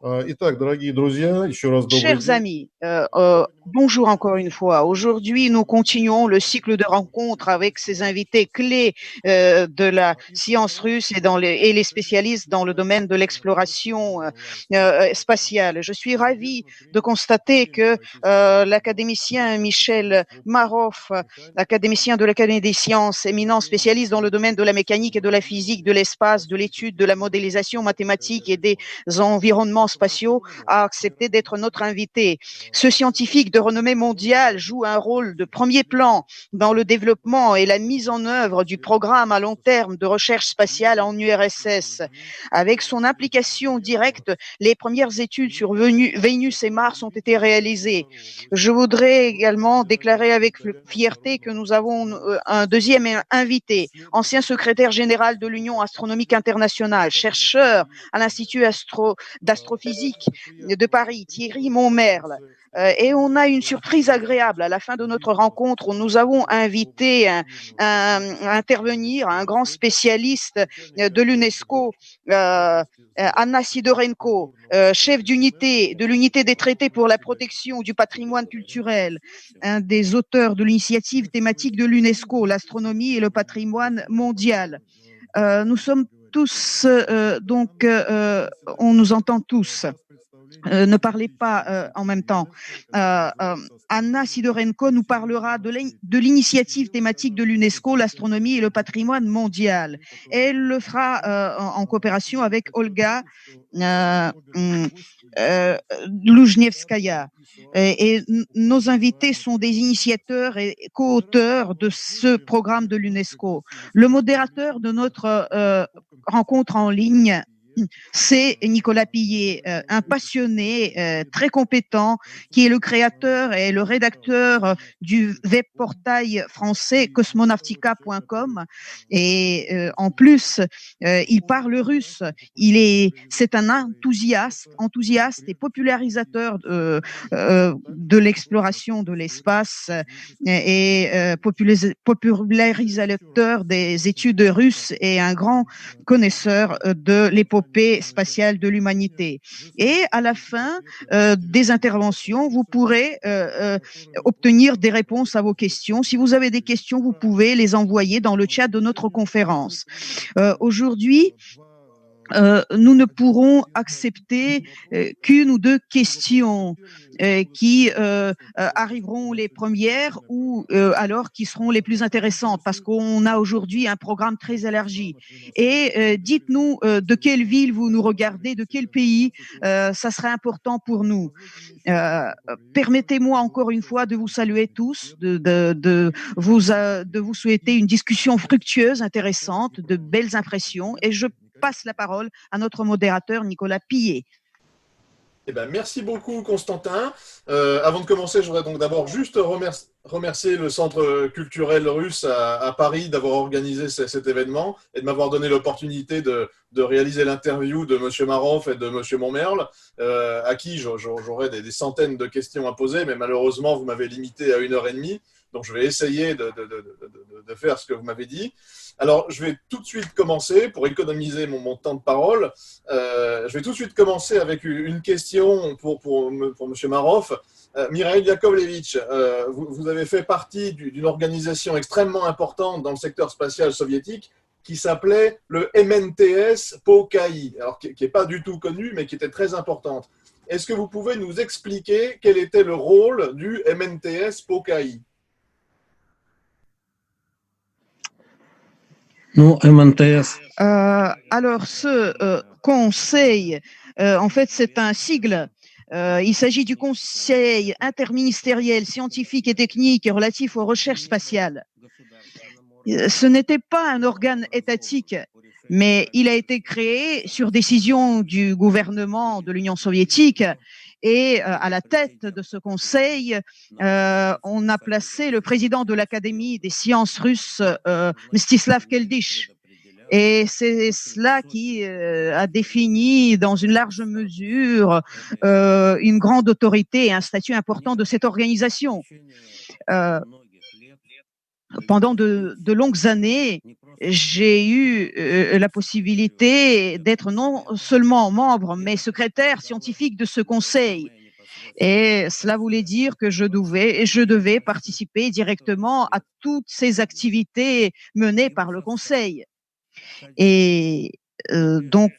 Итак, дорогие друзья, еще раз добрый Chers день. amis, bonjour encore une fois. Aujourd'hui, nous continuons le cycle de rencontres avec ces invités clés de la science russe et les spécialistes dans le domaine de l'exploration spatiale. Je suis ravie de constater que l'académicien Michel Marov, académicien de l'Académie des sciences, éminent spécialiste dans le domaine de la mécanique et de la physique, de l'espace, de l'étude, de la modélisation mathématique et des environnements spatiaux, a accepté d'être notre invité. Ce scientifique de renommée mondiale joue un rôle de premier plan dans le développement et la mise en œuvre du programme à long terme de recherche spatiale en URSS. Avec son implication directe, les premières études sur Vénus et Mars ont été réalisées. Je voudrais également déclarer avec fierté que nous avons un deuxième invité, ancien secrétaire général de l'Union astronomique internationale, chercheur à l'Institut d'astrophysique de Paris, Thierry Montmerle. Et on a une surprise agréable à la fin de notre rencontre où nous avons invité à intervenir un grand spécialiste de l'UNESCO, Anna Sidorenko, chef d'unité de l'unité des traités pour la protection du patrimoine culturel, un des auteurs de l'initiative thématique de l'UNESCO, l'astronomie et le patrimoine mondial. Nous sommes tous, on nous entend tous. Ne parlez pas en même temps. Anna Sidorenko nous parlera de l'initiative thématique de l'UNESCO, l'astronomie et le patrimoine mondial. Elle le fera en coopération avec Olga euh, euh, Luzhnevskaya. Et nos invités sont des initiateurs et co-auteurs de ce programme de l'UNESCO. Le modérateur de notre rencontre en ligne, c'est Nicolas Pillet, un passionné, très compétent, qui est le créateur et le rédacteur du web portail français cosmonautica.com. Et en plus, il parle russe. C'est un enthousiaste et popularisateur de l'exploration de l'espace et popularisateur des études russes et un grand connaisseur de l'épopée spatiale de l'humanité. Et à la fin des interventions, vous pourrez obtenir des réponses à vos questions. Si vous avez des questions, vous pouvez les envoyer dans le chat de notre conférence. Aujourd'hui, nous ne pourrons accepter qu'une ou deux questions qui arriveront les premières ou alors qui seront les plus intéressantes parce qu'on a aujourd'hui un programme très élargi. Et dites-nous de quelle ville vous nous regardez, de quel pays, ça serait important pour nous. Permettez-moi encore une fois de vous saluer tous, de vous souhaiter une discussion fructueuse, intéressante, de belles impressions et je passe la parole à notre modérateur Nicolas Pillet. Eh ben, merci beaucoup, Constantin. Avant de commencer, je voudrais donc d'abord juste remercier le Centre culturel russe à Paris d'avoir organisé cet événement et de m'avoir donné l'opportunité de réaliser l'interview de M. Marov et de M. Montmerle, à qui j'aurais des centaines de questions à poser, mais malheureusement, vous m'avez limité à 1 heure et demie. Donc, je vais essayer de faire ce que vous m'avez dit. Alors, je vais tout de suite commencer, pour économiser mon temps de parole, je vais tout de suite commencer avec une question pour M. Marov. Mikhail Yakovlevitch, vous avez fait partie d'une organisation extrêmement importante dans le secteur spatial soviétique qui s'appelait le MNTS POKAI, alors qui n'est pas du tout connu, mais qui était très importante. Est-ce que vous pouvez nous expliquer quel était le rôle du MNTS POKAI? Non, MNTS. Alors, ce conseil, en fait, c'est un sigle. Il s'agit du Conseil interministériel scientifique et technique relatif aux recherches spatiales. Ce n'était pas un organe étatique, mais il a été créé sur décision du gouvernement de l'Union soviétique. Et à la tête de ce conseil, on a placé le président de l'Académie des sciences russes, Mstislav Keldysh. Et c'est cela qui a défini dans une large mesure une grande autorité et un statut important de cette organisation. pendant de longues années, j'ai eu la possibilité d'être non seulement membre, mais secrétaire scientifique de ce conseil. Et cela voulait dire que je devais participer directement à toutes ces activités menées par le conseil. Et donc,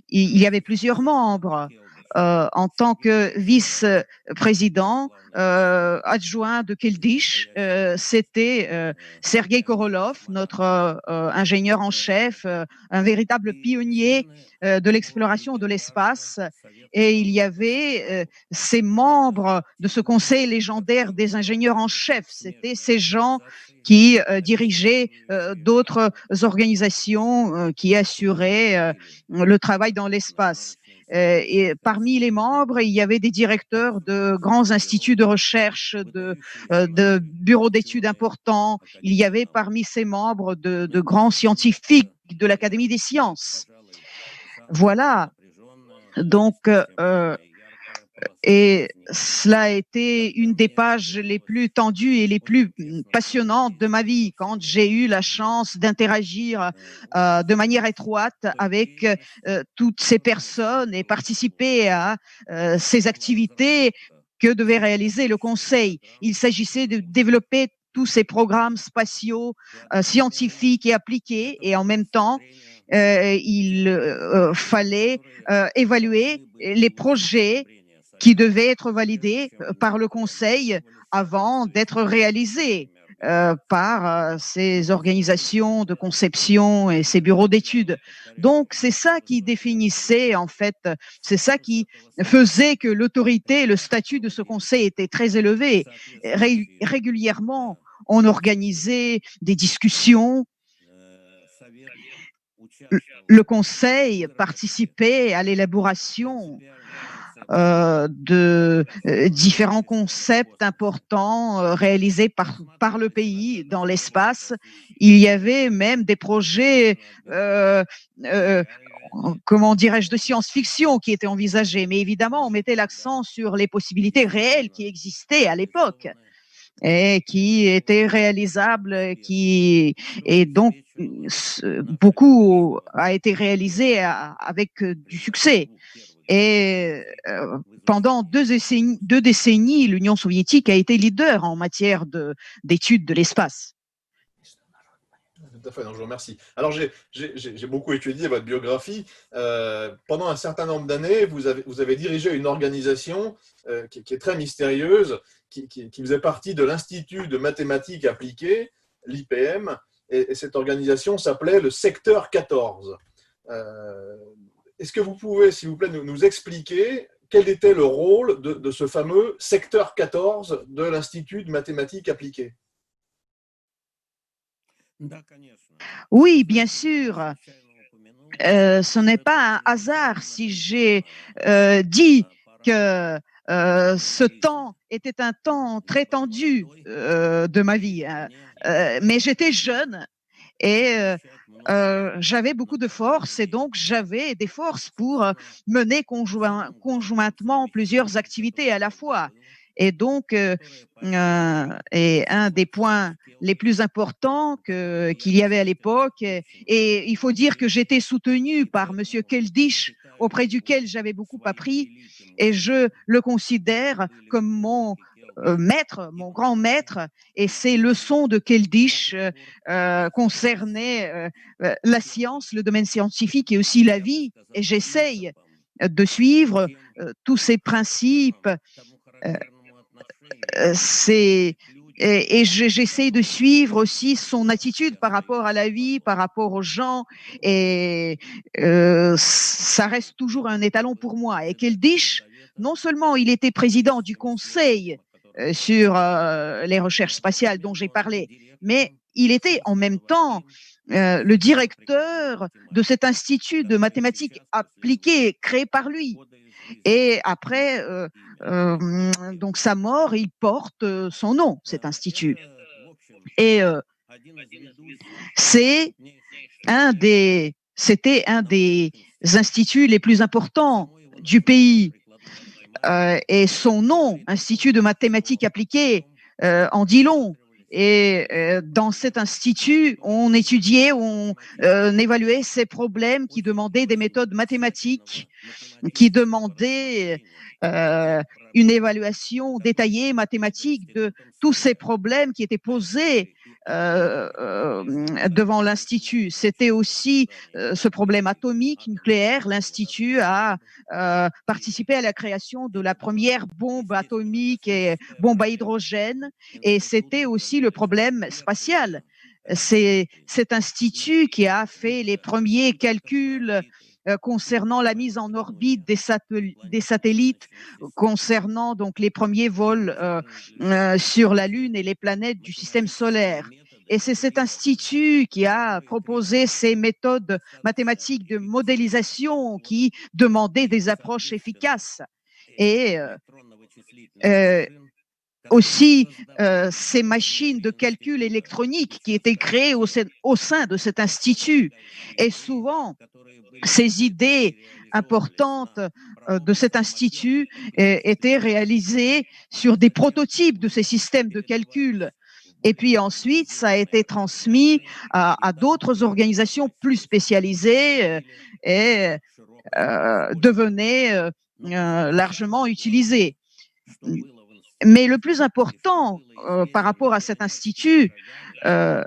il y avait plusieurs membres. En tant que vice-président adjoint de Keldysh, c'était Sergei Korolev, notre ingénieur en chef, un véritable pionnier de l'exploration de l'espace. Et il y avait ces membres de ce conseil légendaire des ingénieurs en chef. C'était ces gens qui dirigeaient d'autres organisations qui assuraient le travail dans l'espace. Et parmi les membres, il y avait des directeurs de grands instituts de recherche, de bureaux d'études importants. Il y avait parmi ces membres de grands scientifiques de l'Académie des sciences. Voilà. Donc, et cela a été une des pages les plus tendues et les plus passionnantes de ma vie, quand j'ai eu la chance d'interagir de manière étroite avec toutes ces personnes et participer à ces activités que devait réaliser le Conseil. Il s'agissait de développer tous ces programmes spatiaux, scientifiques et appliqués, et en même temps, il fallait évaluer les projets qui devaient être validés par le Conseil avant d'être réalisés par ces organisations de conception et ces bureaux d'études. Donc, c'est ça qui définissait, en fait, c'est ça qui faisait que l'autorité, le statut de ce Conseil était très élevé. Régulièrement, on organisait des discussions. Le Conseil participait à l'élaboration de différents concepts importants réalisés par le pays dans l'espace. Il y avait même des projets, comment dirais-je, de science-fiction qui étaient envisagés. Mais évidemment, on mettait l'accent sur les possibilités réelles qui existaient à l'époque et qui étaient réalisables, et donc beaucoup a été réalisé avec du succès. Et pendant deux décennies, l'Union soviétique a été leader en matière d'études de l'espace. Tout à fait, non, je vous remercie. Alors, j'ai beaucoup étudié votre biographie. Pendant un certain nombre d'années, vous avez dirigé une organisation qui est très mystérieuse, qui faisait partie de l'Institut de mathématiques appliquées, l'IPM, et cette organisation s'appelait le Secteur 14. Est-ce que vous pouvez, s'il vous plaît, nous expliquer quel était le rôle de ce fameux Secteur 14 de l'Institut de mathématiques appliquées? Oui, bien sûr. Ce n'est pas un hasard si j'ai dit que ce temps était un temps très tendu de ma vie. Mais j'étais jeune et j'avais beaucoup de force, et donc j'avais des forces pour mener conjointement plusieurs activités à la fois. Et donc, et un des points les plus importants qu'il y avait à l'époque, et il faut dire que j'étais soutenue par Monsieur Keldysh, auprès duquel j'avais beaucoup appris, et je le considère comme mon maître, mon grand maître, et ces leçons de Keldysh concernaient la science, le domaine scientifique et aussi la vie, et j'essaye de suivre tous ces principes. Et j'essaie de suivre aussi son attitude par rapport à la vie, par rapport aux gens, et ça reste toujours un étalon pour moi. Et Keldysh, non seulement il était président du conseil sur les recherches spatiales dont j'ai parlé, mais il était en même temps le directeur de cet institut de mathématiques appliquées créé par lui. Et après, donc sa mort, il porte son nom, cet institut. Et c'était un des instituts les plus importants du pays. Et son nom, Institut de mathématiques appliquées, en dit long. Et dans cet institut, on étudiait, on évaluait ces problèmes qui demandaient des méthodes mathématiques, qui demandaient une évaluation détaillée, mathématique de tous ces problèmes qui étaient posés devant l'Institut. C'était aussi ce problème atomique, nucléaire. L'Institut a participé à la création de la première bombe atomique et bombe à hydrogène, et c'était aussi le problème spatial. C'est cet institut qui a fait les premiers calculs concernant la mise en orbite des satellites, concernant donc les premiers vols sur la Lune et les planètes du système solaire. Et c'est cet institut qui a proposé ces méthodes mathématiques de modélisation qui demandaient des approches efficaces. Et aussi ces machines de calcul électronique qui étaient créées au sein de cet institut. Et souvent, ces idées importantes de cet institut étaient réalisées sur des prototypes de ces systèmes de calcul. Et puis ensuite, ça a été transmis à d'autres organisations plus spécialisées et devenait largement utilisé. Mais le plus important par rapport à cet institut, ce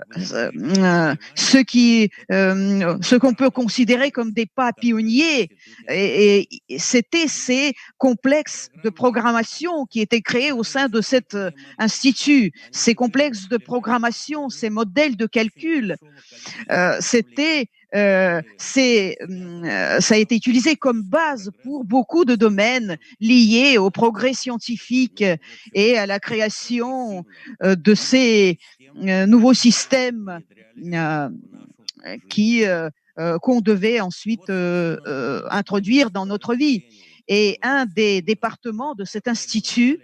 qu'on peut considérer comme des pas pionniers, et c'était ces complexes de programmation qui étaient créés au sein de cet institut. Ces complexes de programmation, ces modèles de calcul, ça a été utilisé comme base pour beaucoup de domaines liés au progrès scientifique et à la création de ces nouveaux systèmes qu'on devait ensuite introduire dans notre vie. Et un des départements de cet institut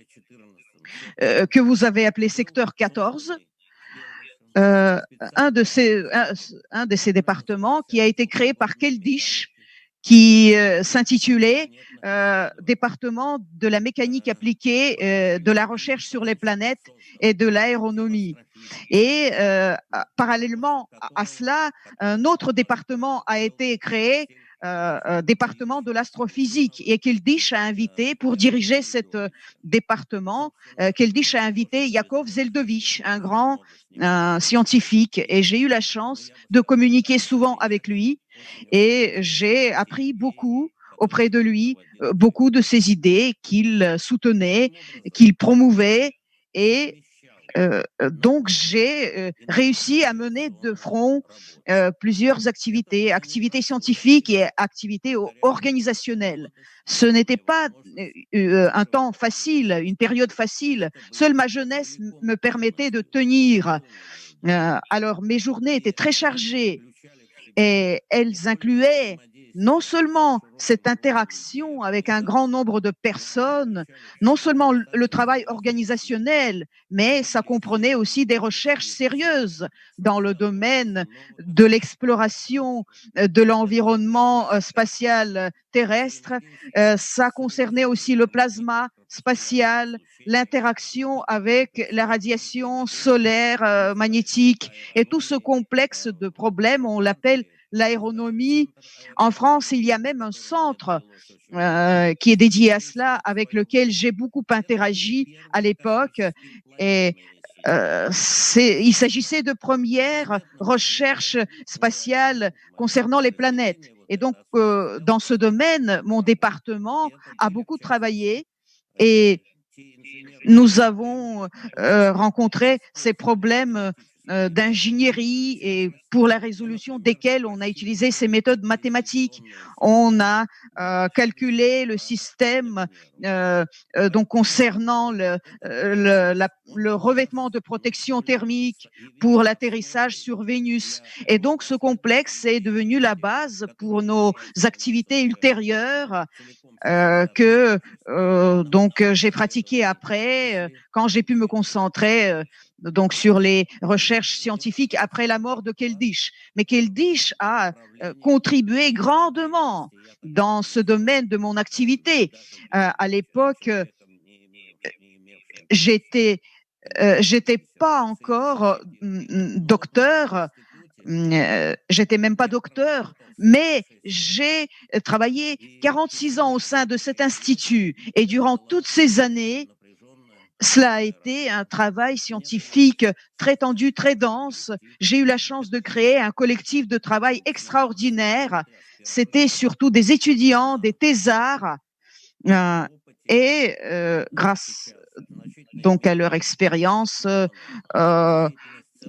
que vous avez appelé secteur 14, un de ces départements qui a été créé par Keldysh, qui s'intitulait département de la mécanique appliquée, de la recherche sur les planètes et de l'aéronomie. Et parallèlement à cela, un autre département a été créé, département de l'astrophysique, et Keldysh a invité, pour diriger cet département, Keldysh a invité Yakov Zeldovich, un grand scientifique, et j'ai eu la chance de communiquer souvent avec lui, et j'ai appris beaucoup auprès de lui, beaucoup de ses idées qu'il soutenait, qu'il promouvait, et donc j'ai réussi à mener de front plusieurs activités scientifiques et activités organisationnelles. Ce n'était pas un temps facile, une période facile. Seule ma jeunesse me permettait de tenir. Alors mes journées étaient très chargées et elles incluaient non seulement cette interaction avec un grand nombre de personnes, non seulement le travail organisationnel, mais ça comprenait aussi des recherches sérieuses dans le domaine de l'exploration de l'environnement spatial terrestre. Ça concernait aussi le plasma spatial, l'interaction avec la radiation solaire, magnétique, et tout ce complexe de problèmes, on l'appelle l'aéronomie. En France, il y a même un centre qui est dédié à cela, avec lequel j'ai beaucoup interagi à l'époque. Et il s'agissait de premières recherches spatiales concernant les planètes. Et donc, dans ce domaine, mon département a beaucoup travaillé, et nous avons rencontré ces problèmes d'ingénierie, et pour la résolution desquels on a utilisé ces méthodes mathématiques. On a calculé le système donc concernant le revêtement de protection thermique pour l'atterrissage sur Vénus. Et donc ce complexe est devenu la base pour nos activités ultérieures que donc j'ai pratiqué après, quand j'ai pu me concentrer donc sur les recherches scientifiques après la mort de Keldysh. Mais Keldysh a contribué grandement dans ce domaine de mon activité. À l'époque, j'étais j'étais pas encore docteur, j'étais même pas docteur, mais j'ai travaillé 46 ans au sein de cet institut et durant toutes ces années, cela a été un travail scientifique très tendu, très dense. J'ai eu la chance de créer un collectif de travail extraordinaire. C'était surtout des étudiants, des thésards, et grâce donc à leur expérience,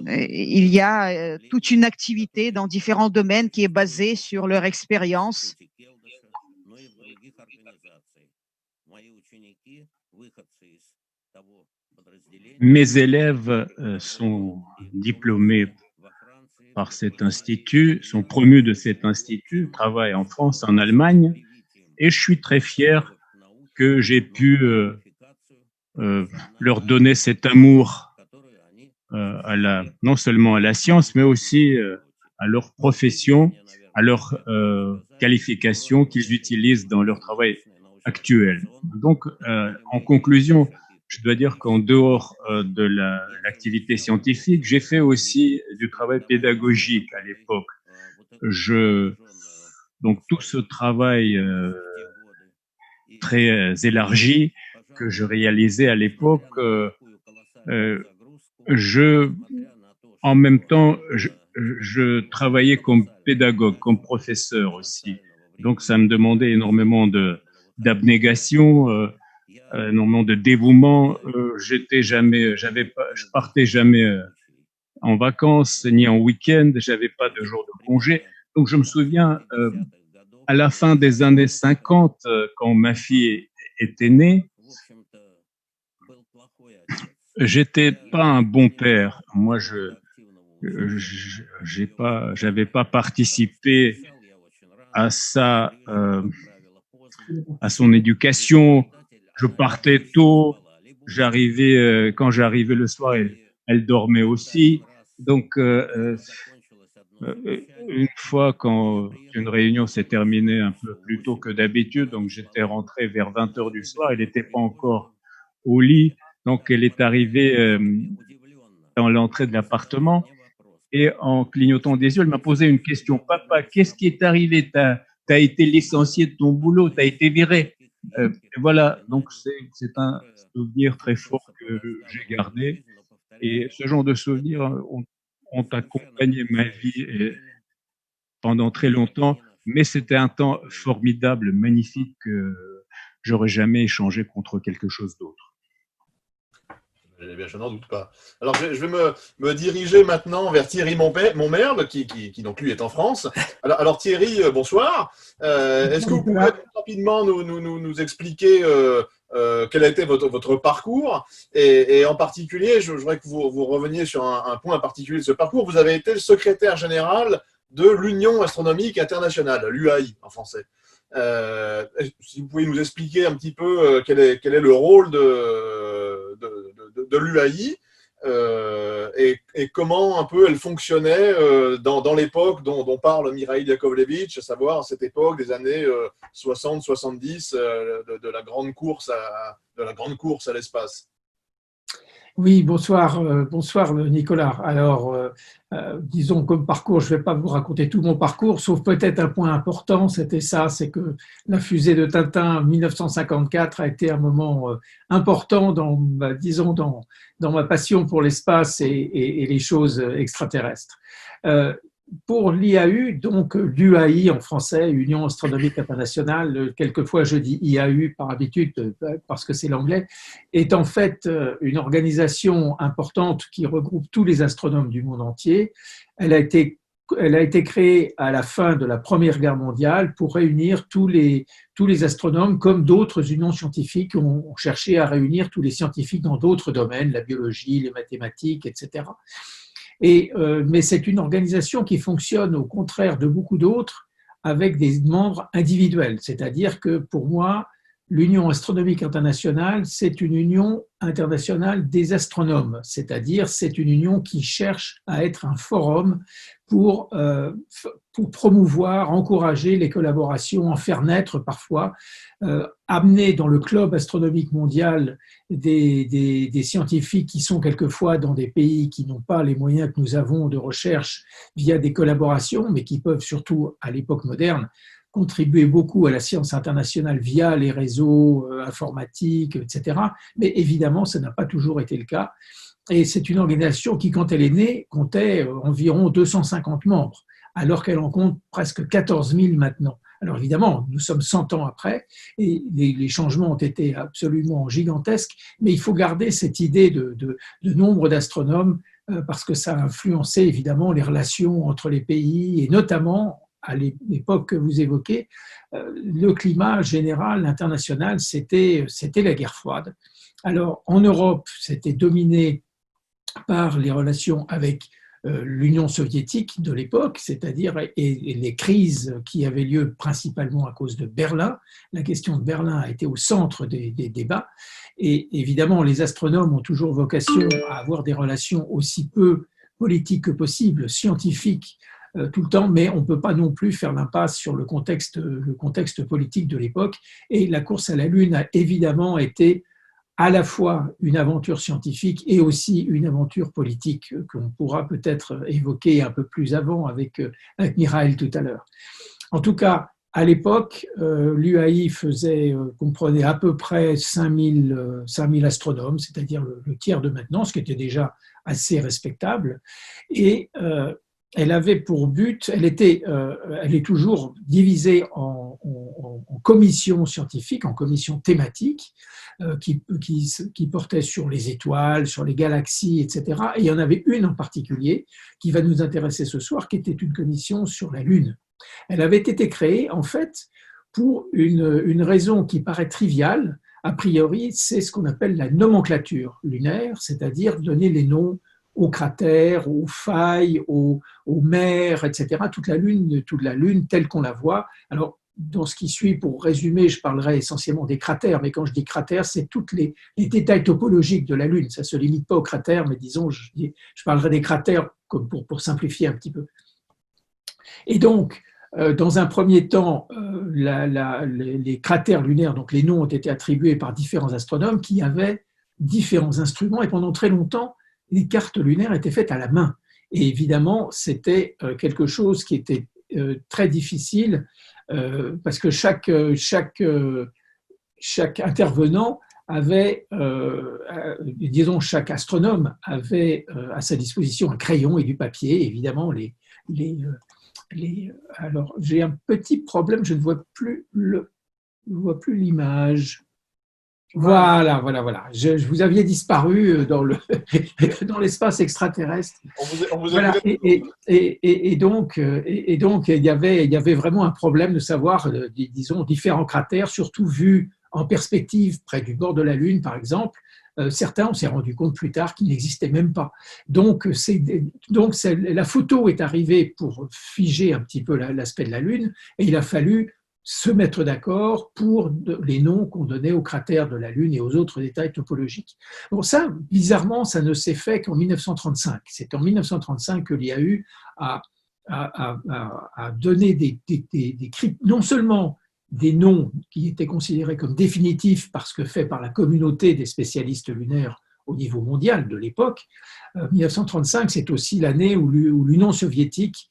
il y a toute une activité dans différents domaines qui est basée sur leur expérience. Mes élèves sont diplômés par cet institut, sont promus de cet institut, travaillent en France, en Allemagne, et je suis très fier que j'ai pu leur donner cet amour non seulement à la science, mais aussi à leur profession, à leur qualification qu'ils utilisent dans leur travail actuel. Donc, en conclusion, je dois dire qu'en dehors de l'activité scientifique, j'ai fait aussi du travail pédagogique à l'époque. Donc, tout ce travail très élargi que je réalisais à l'époque, en même temps, je travaillais comme pédagogue, comme professeur aussi. Donc, ça me demandait énormément d'abnégation, énormément de dévouement. Je partais jamais en vacances ni en week-end. J'avais pas de jour de congé. Donc, je me souviens, à la fin des années 50, quand ma fille était née, j'étais pas un bon père. Moi, j'avais pas participé à à son éducation. Je partais tôt. Quand j'arrivais le soir, elle dormait aussi. Donc, une fois quand une réunion s'est terminée un peu plus tôt que d'habitude, donc j'étais rentré vers 20h du soir, elle n'était pas encore au lit. Donc, elle est arrivée dans l'entrée de l'appartement et en clignotant des yeux, elle m'a posé une question. Papa, qu'est-ce qui est arrivé? T'as été licencié de ton boulot, t'as été viré. Voilà, donc c'est un souvenir très fort que j'ai gardé. Et ce genre de souvenirs ont accompagné ma vie pendant très longtemps, mais c'était un temps formidable, magnifique, que j'aurais jamais échangé contre quelque chose d'autre. Eh bien, je n'en doute pas. Alors, je vais me diriger maintenant vers Thierry Montmerle, qui donc lui est en France. Alors Thierry, bonsoir. Est-ce que vous pouvez rapidement nous expliquer quel a été votre parcours et en particulier, je voudrais que vous reveniez sur un point particulier de ce parcours. Vous avez été le secrétaire général de l'Union astronomique internationale, l'UAI en français. Si vous pouvez nous expliquer un petit peu quel est le rôle de l'UAI et comment un peu elle fonctionnait dans l'époque dont parle Mikhail Yakovlevitch, à savoir cette époque des années 60-70 de la grande course à l'espace. Oui, bonsoir, bonsoir Nicolas. Alors, disons comme parcours, je ne vais pas vous raconter tout mon parcours, sauf peut-être un point important, c'était ça, c'est que la fusée de Tintin 1954 a été un moment important disons, dans ma passion pour l'espace et les choses extraterrestres. Pour l'IAU, donc l'UAI en français, Union astronomique internationale, quelquefois je dis IAU par habitude parce que c'est l'anglais, est en fait une organisation importante qui regroupe tous les astronomes du monde entier. Elle a été créée à la fin de la Première Guerre mondiale pour réunir tous les astronomes, comme d'autres unions scientifiques ont cherché à réunir tous les scientifiques dans d'autres domaines, la biologie, les mathématiques, etc. Mais c'est une organisation qui fonctionne au contraire de beaucoup d'autres avec des membres individuels. C'est-à-dire que pour moi, l'Union astronomique internationale, c'est une union internationale des astronomes, c'est-à-dire c'est une union qui cherche à être un forum pour promouvoir, encourager les collaborations, en faire naître parfois, amener dans le club astronomique mondial des scientifiques qui sont quelquefois dans des pays qui n'ont pas les moyens que nous avons de recherche via des collaborations, mais qui peuvent surtout, à l'époque moderne, contribuer beaucoup à la science internationale via les réseaux informatiques, etc. Mais évidemment, ça n'a pas toujours été le cas. Et c'est une organisation qui, quand elle est née, comptait environ 250 membres, alors qu'elle en compte presque 14 000 maintenant. Alors évidemment, nous sommes 100 ans après et les changements ont été absolument gigantesques, mais il faut garder cette idée de nombre d'astronomes parce que ça a influencé évidemment les relations entre les pays et notamment à l'époque que vous évoquez, le climat général international, c'était la guerre froide. Alors en Europe, c'était dominé par les relations avec l'Union soviétique de l'époque, c'est-à-dire et les crises qui avaient lieu principalement à cause de Berlin. La question de Berlin a été au centre des débats. Et évidemment, les astronomes ont toujours vocation à avoir des relations aussi peu politiques que possible, scientifiques, tout le temps, mais on ne peut pas non plus faire l'impasse sur le contexte politique de l'époque. Et la course à la Lune a évidemment été à la fois une aventure scientifique et aussi une aventure politique qu'on pourra peut-être évoquer un peu plus avant avec Michael tout à l'heure. En tout cas, à l'époque, l'UAI comprenait à peu près 5000 astronomes, c'est-à-dire le tiers de maintenant, ce qui était déjà assez respectable. Et elle avait pour but, elle est toujours divisée en commissions scientifiques, en commissions thématiques, qui portaient sur les étoiles, sur les galaxies, etc. Et il y en avait une en particulier qui va nous intéresser ce soir, qui était une commission sur la Lune. Elle avait été créée, en fait, pour une raison qui paraît triviale. A priori, c'est ce qu'on appelle la nomenclature lunaire, c'est-à-dire donner les noms aux cratères, aux failles, aux mers, etc. Toute la Lune telle qu'on la voit. Alors, dans ce qui suit, pour résumer, je parlerai essentiellement des cratères, mais quand je dis cratères, c'est tous les détails topologiques de la Lune. Ça ne se limite pas aux cratères, mais disons, je parlerai des cratères comme pour simplifier un petit peu. Et donc, dans un premier temps, les cratères lunaires, donc les noms ont été attribués par différents astronomes qui avaient différents instruments, et pendant très longtemps, les cartes lunaires étaient faites à la main. Et évidemment, c'était quelque chose qui était très difficile parce que chaque intervenant avait, disons, chaque astronome avait à sa disposition un crayon et du papier. Évidemment, alors, j'ai un petit problème, je ne vois plus l'image. Voilà. Vous aviez disparu dans l'espace extraterrestre. Voilà. Et donc, il y avait vraiment un problème de savoir, disons, différents cratères, surtout vus en perspective près du bord de la Lune, par exemple. Certains, on s'est rendu compte plus tard qu'ils n'existaient même pas. Donc, la photo est arrivée pour figer un petit peu l'aspect de la Lune, et il a fallu se mettre d'accord pour les noms qu'on donnait aux cratères de la Lune et aux autres détails topologiques. Bon, ça, bizarrement, ça ne s'est fait qu'en 1935. C'est en 1935 que l'IAU a donné non seulement des noms qui étaient considérés comme définitifs parce que faits par la communauté des spécialistes lunaires au niveau mondial de l'époque. 1935, c'est aussi l'année où l'Union soviétique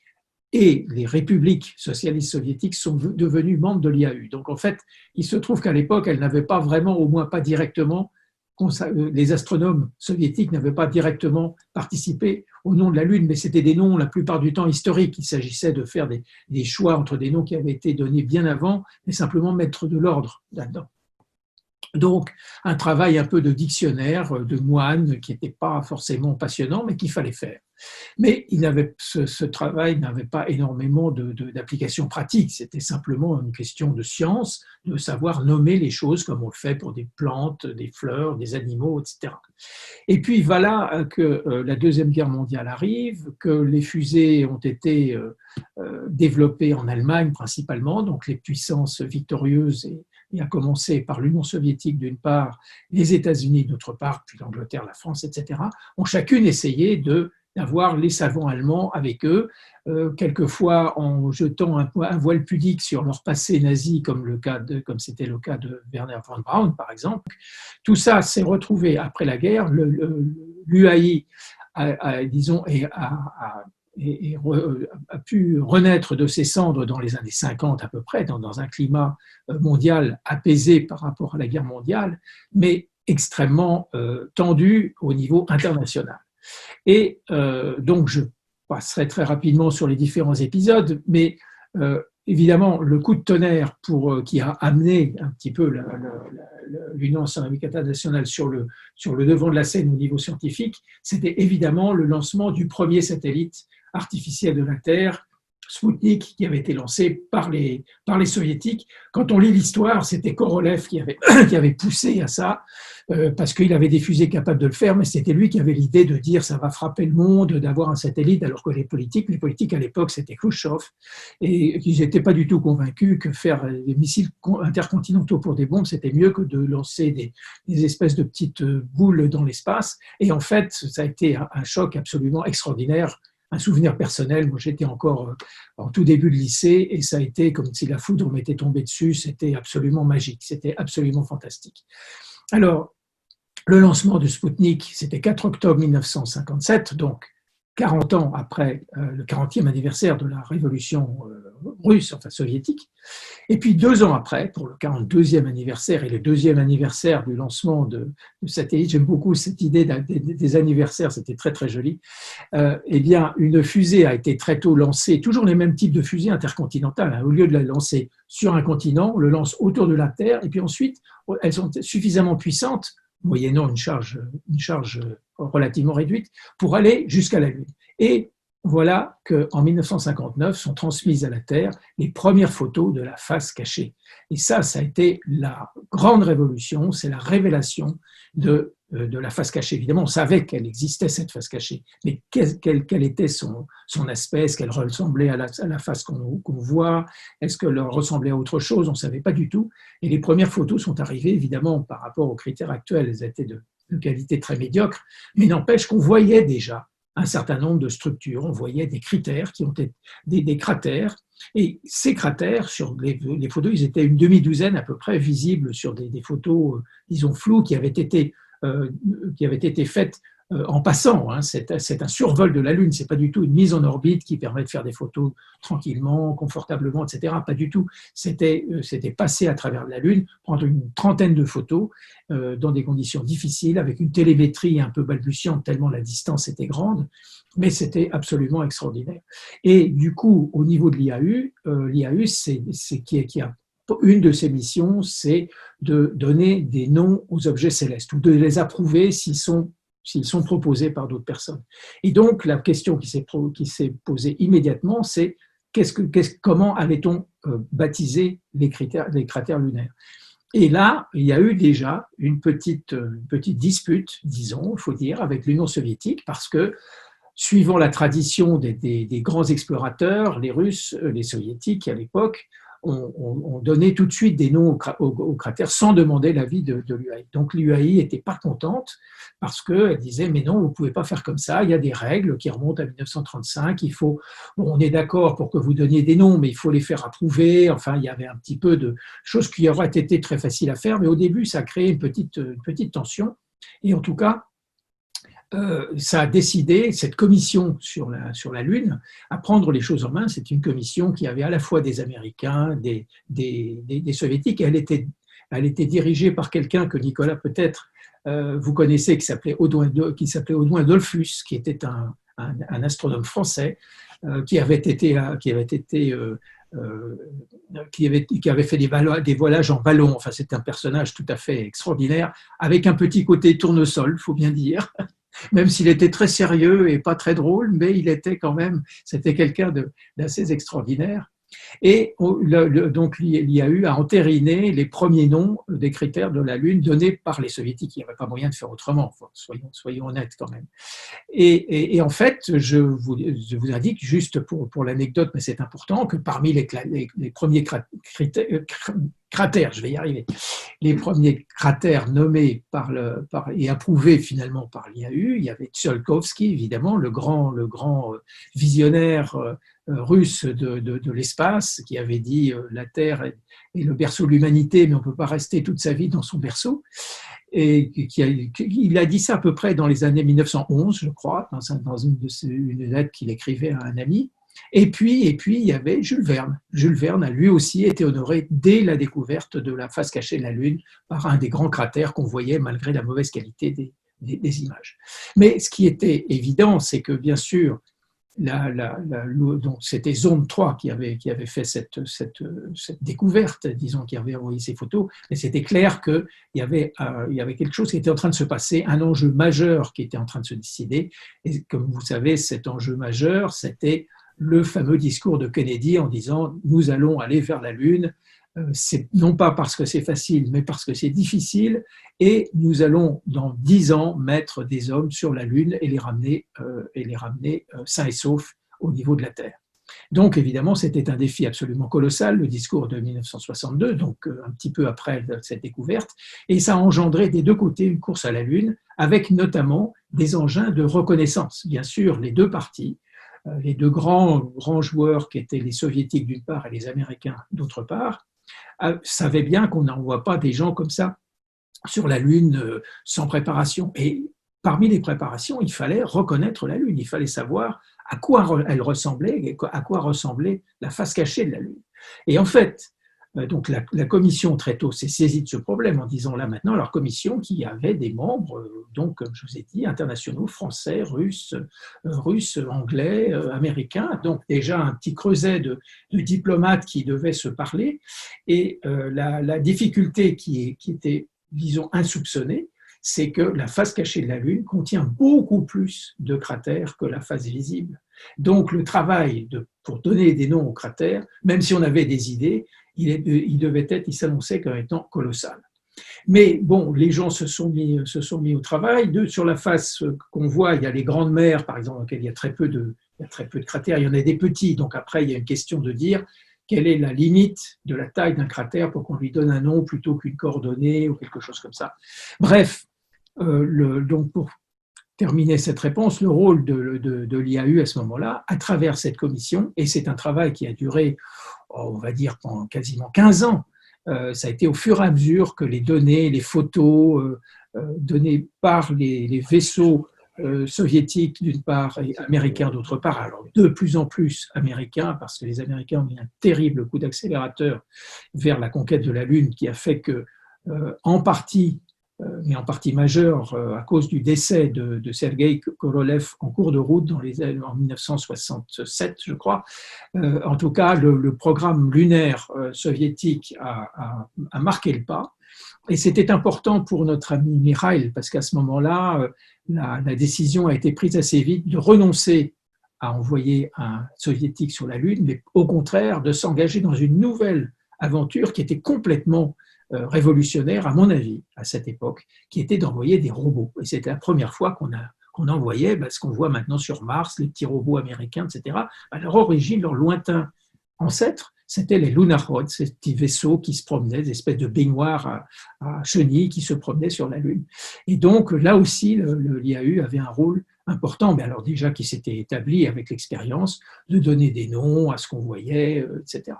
et les républiques socialistes soviétiques sont devenues membres de l'IAU. Donc en fait, il se trouve qu'à l'époque, elles n'avaient pas vraiment, au moins pas directement, les astronomes soviétiques n'avaient pas directement participé au nom de la Lune, mais c'était des noms la plupart du temps historiques. Il s'agissait de faire des choix entre des noms qui avaient été donnés bien avant, mais simplement mettre de l'ordre là-dedans. Donc, un travail un peu de dictionnaire, de moine, qui n'était pas forcément passionnant, mais qu'il fallait faire. Mais ce travail n'avait pas énormément d'applications pratiques, c'était simplement une question de science, de savoir nommer les choses comme on le fait pour des plantes, des fleurs, des animaux, etc. Et puis voilà que la Deuxième Guerre mondiale arrive, que les fusées ont été développées en Allemagne principalement, donc les puissances victorieuses et à commencer par l'Union soviétique d'une part, les États-Unis d'autre part, puis l'Angleterre, la France, etc., ont chacune essayé d'avoir les savants allemands avec eux, quelquefois en jetant un voile pudique sur leur passé nazi, comme c'était le cas de Werner von Braun, par exemple. Tout ça s'est retrouvé après la guerre. L'UAI, disons, a pu renaître de ses cendres dans les années 50 à peu près, dans un climat mondial apaisé par rapport à la guerre mondiale, mais extrêmement tendu au niveau international. Et donc, je passerai très rapidement sur les différents épisodes, mais évidemment, le coup de tonnerre qui a amené un petit peu l'Union astronomique internationale sur le devant de la scène au niveau scientifique, c'était évidemment le lancement du premier satellite artificiel de la Terre, Spoutnik, qui avait été lancé par les soviétiques. Quand on lit l'histoire, c'était Korolev qui avait poussé à ça, parce qu'il avait des fusées capables de le faire, mais c'était lui qui avait l'idée de dire ça va frapper le monde, d'avoir un satellite, alors que les politiques à l'époque, c'était Khrouchtchev, et qu'ils n'étaient pas du tout convaincus que faire des missiles intercontinentaux pour des bombes, c'était mieux que de lancer des espèces de petites boules dans l'espace. Et en fait, ça a été un choc absolument extraordinaire. Un souvenir personnel, moi j'étais encore en tout début de lycée et ça a été comme si la foudre m'était tombée dessus, c'était absolument magique, c'était absolument fantastique. Alors, le lancement du Spoutnik, c'était 4 octobre 1957, donc 40 ans après le 40e anniversaire de la révolution russe, enfin soviétique. Et puis 2 ans après, pour le 42e anniversaire et le 2e anniversaire du lancement de satellite, j'aime beaucoup cette idée des anniversaires, c'était très très joli. Eh bien, une fusée a été très tôt lancée, toujours les mêmes types de fusées intercontinentales. Hein. Au lieu de la lancer sur un continent, on le lance autour de la Terre, et puis ensuite, elles sont suffisamment puissantes, moyennant une charge relativement réduite, pour aller jusqu'à la Lune. Et voilà qu'en 1959 sont transmises à la Terre les premières photos de la face cachée. Et ça a été la grande révolution, c'est la révélation de la face cachée. Évidemment, on savait qu'elle existait, cette face cachée, mais quel était son aspect? Est-ce qu'elle ressemblait à la face qu'on voit? Est-ce qu'elle ressemblait à autre chose? On ne savait pas du tout. Et les premières photos sont arrivées, évidemment, par rapport aux critères actuels, elles étaient de qualité très médiocre, mais n'empêche qu'on voyait déjà un certain nombre de structures, on voyait des critères qui ont été des cratères, et ces cratères, sur les photos, ils étaient une demi-douzaine à peu près visibles sur des photos, disons, floues qui avaient été faites en passant. Hein. C'est un survol de la Lune, c'est pas du tout une mise en orbite qui permet de faire des photos tranquillement, confortablement, etc. Pas du tout. C'était passer à travers la Lune, prendre une trentaine de photos dans des conditions difficiles, avec une télémétrie un peu balbutiante tellement la distance était grande, mais c'était absolument extraordinaire. Et du coup, au niveau de l'IAU, qui a une de ses missions, c'est de donner des noms aux objets célestes ou de les approuver s'ils sont proposés par d'autres personnes. Et donc, la question qui s'est posée immédiatement, c'est comment allait-on baptiser les cratères lunaires? Et là, il y a eu déjà une petite dispute, disons, il faut dire, avec l'Union soviétique, parce que, suivant la tradition des grands explorateurs, les Russes, les Soviétiques à l'époque, on donnait tout de suite des noms aux cratères sans demander l'avis de l'UAI. Donc l'UAI n'était pas contente parce qu'elle disait mais non, vous ne pouvez pas faire comme ça, il y a des règles qui remontent à 1935, on est d'accord pour que vous donniez des noms, mais il faut les faire approuver, enfin il y avait un petit peu de choses qui auraient été très faciles à faire, mais au début ça a créé une petite tension, et en tout cas, ça a décidé, cette commission sur la Lune, à prendre les choses en main. C'est une commission qui avait à la fois des Américains, des Soviétiques, et elle était dirigée par quelqu'un que Nicolas peut-être vous connaissez, qui s'appelait Audouin Dollfus, qui était un astronome français qui avait fait des voyages en ballon. Enfin, c'est un personnage tout à fait extraordinaire, avec un petit côté tournesol, il faut bien dire. Même s'il était très sérieux et pas très drôle, mais c'était quelqu'un d'assez extraordinaire. Et donc l'IAU a entériné les premiers noms des critères de la Lune donnés par les Soviétiques. Il n'y avait pas moyen de faire autrement, soyons honnêtes quand même. Et en fait, je vous indique juste pour l'anecdote, mais c'est important, que parmi les premiers cratères, je vais y arriver. Les premiers cratères nommés et approuvés finalement par l'IAU, il y avait Tsiolkovsky, évidemment, le grand visionnaire russe de l'espace, qui avait dit la Terre est le berceau de l'humanité, mais on ne peut pas rester toute sa vie dans son berceau. Et il a dit ça à peu près dans les années 1911, je crois, dans une lettre qu'il écrivait à un ami. Et puis, il y avait Jules Verne. Jules Verne a lui aussi été honoré dès la découverte de la face cachée de la Lune par un des grands cratères qu'on voyait malgré la mauvaise qualité des images. Mais ce qui était évident, c'est que bien sûr, donc c'était Zone 3 qui avait fait cette découverte, disons, qui avait envoyé ces photos, mais c'était clair qu'il y avait quelque chose qui était en train de se passer, un enjeu majeur qui était en train de se décider. Et comme vous savez, cet enjeu majeur, c'était le fameux discours de Kennedy en disant « nous allons aller vers la Lune ». C'est non pas parce que c'est facile, mais parce que c'est difficile, et nous allons dans 10 ans mettre des hommes sur la Lune et les ramener sains et saufs au niveau de la Terre. Donc évidemment, c'était un défi absolument colossal, le discours de 1962, donc un petit peu après cette découverte, et ça a engendré des deux côtés une course à la Lune, avec notamment des engins de reconnaissance. Bien sûr, les deux parties, les deux grands joueurs qui étaient les soviétiques d'une part et les américains d'autre part, savaient bien qu'on n'envoie pas des gens comme ça sur la Lune sans préparation. Et parmi les préparations, il fallait reconnaître la Lune, il fallait savoir à quoi elle ressemblait, à quoi ressemblait la face cachée de la Lune. Et en fait, donc la commission très tôt s'est saisie de ce problème en disant là maintenant, leur commission qui avait des membres, donc comme je vous ai dit, internationaux, français, russes, anglais, américains, donc déjà un petit creuset de diplomates qui devaient se parler. Et la difficulté qui était, disons, insoupçonnée, c'est que la face cachée de la Lune contient beaucoup plus de cratères que la face visible. Donc le travail pour donner des noms aux cratères, même si on avait des idées, il s'annonçait comme étant colossal. Mais bon, les gens se sont mis au travail. Sur la face qu'on voit, il y a les grandes mers, par exemple, dans lesquelles il y a très peu de cratères. Il y en a des petits, donc après, il y a une question de dire quelle est la limite de la taille d'un cratère pour qu'on lui donne un nom plutôt qu'une coordonnée ou quelque chose comme ça. Bref, donc pour terminer cette réponse, le rôle de l'IAU à ce moment-là, à travers cette commission, et c'est un travail qui a duré, on va dire, pendant quasiment 15 ans, ça a été au fur et à mesure que les données, les photos données par les vaisseaux soviétiques d'une part et américains d'autre part, alors de plus en plus américains, parce que les Américains ont mis un terrible coup d'accélérateur vers la conquête de la Lune qui a fait que, en partie, mais en partie majeure, à cause du décès de Sergei Korolev en cours de route en 1967, je crois. En tout cas, le programme lunaire soviétique a marqué le pas. Et c'était important pour notre ami Mikhail, parce qu'à ce moment-là, la décision a été prise assez vite de renoncer à envoyer un soviétique sur la Lune, mais au contraire de s'engager dans une nouvelle aventure qui était complètement révolutionnaire, à mon avis, à cette époque, qui était d'envoyer des robots. Et c'était la première fois qu'on envoyait ce qu'on voit maintenant sur Mars, les petits robots américains, etc. À leur origine, leur lointain ancêtre, c'était les Lunar-Rods, ces petits vaisseaux qui se promenaient, des espèces de baignoires à chenilles qui se promenaient sur la Lune. Et donc, là aussi, l'IAU avait un rôle important, mais alors déjà qui s'était établi avec l'expérience de donner des noms à ce qu'on voyait, etc.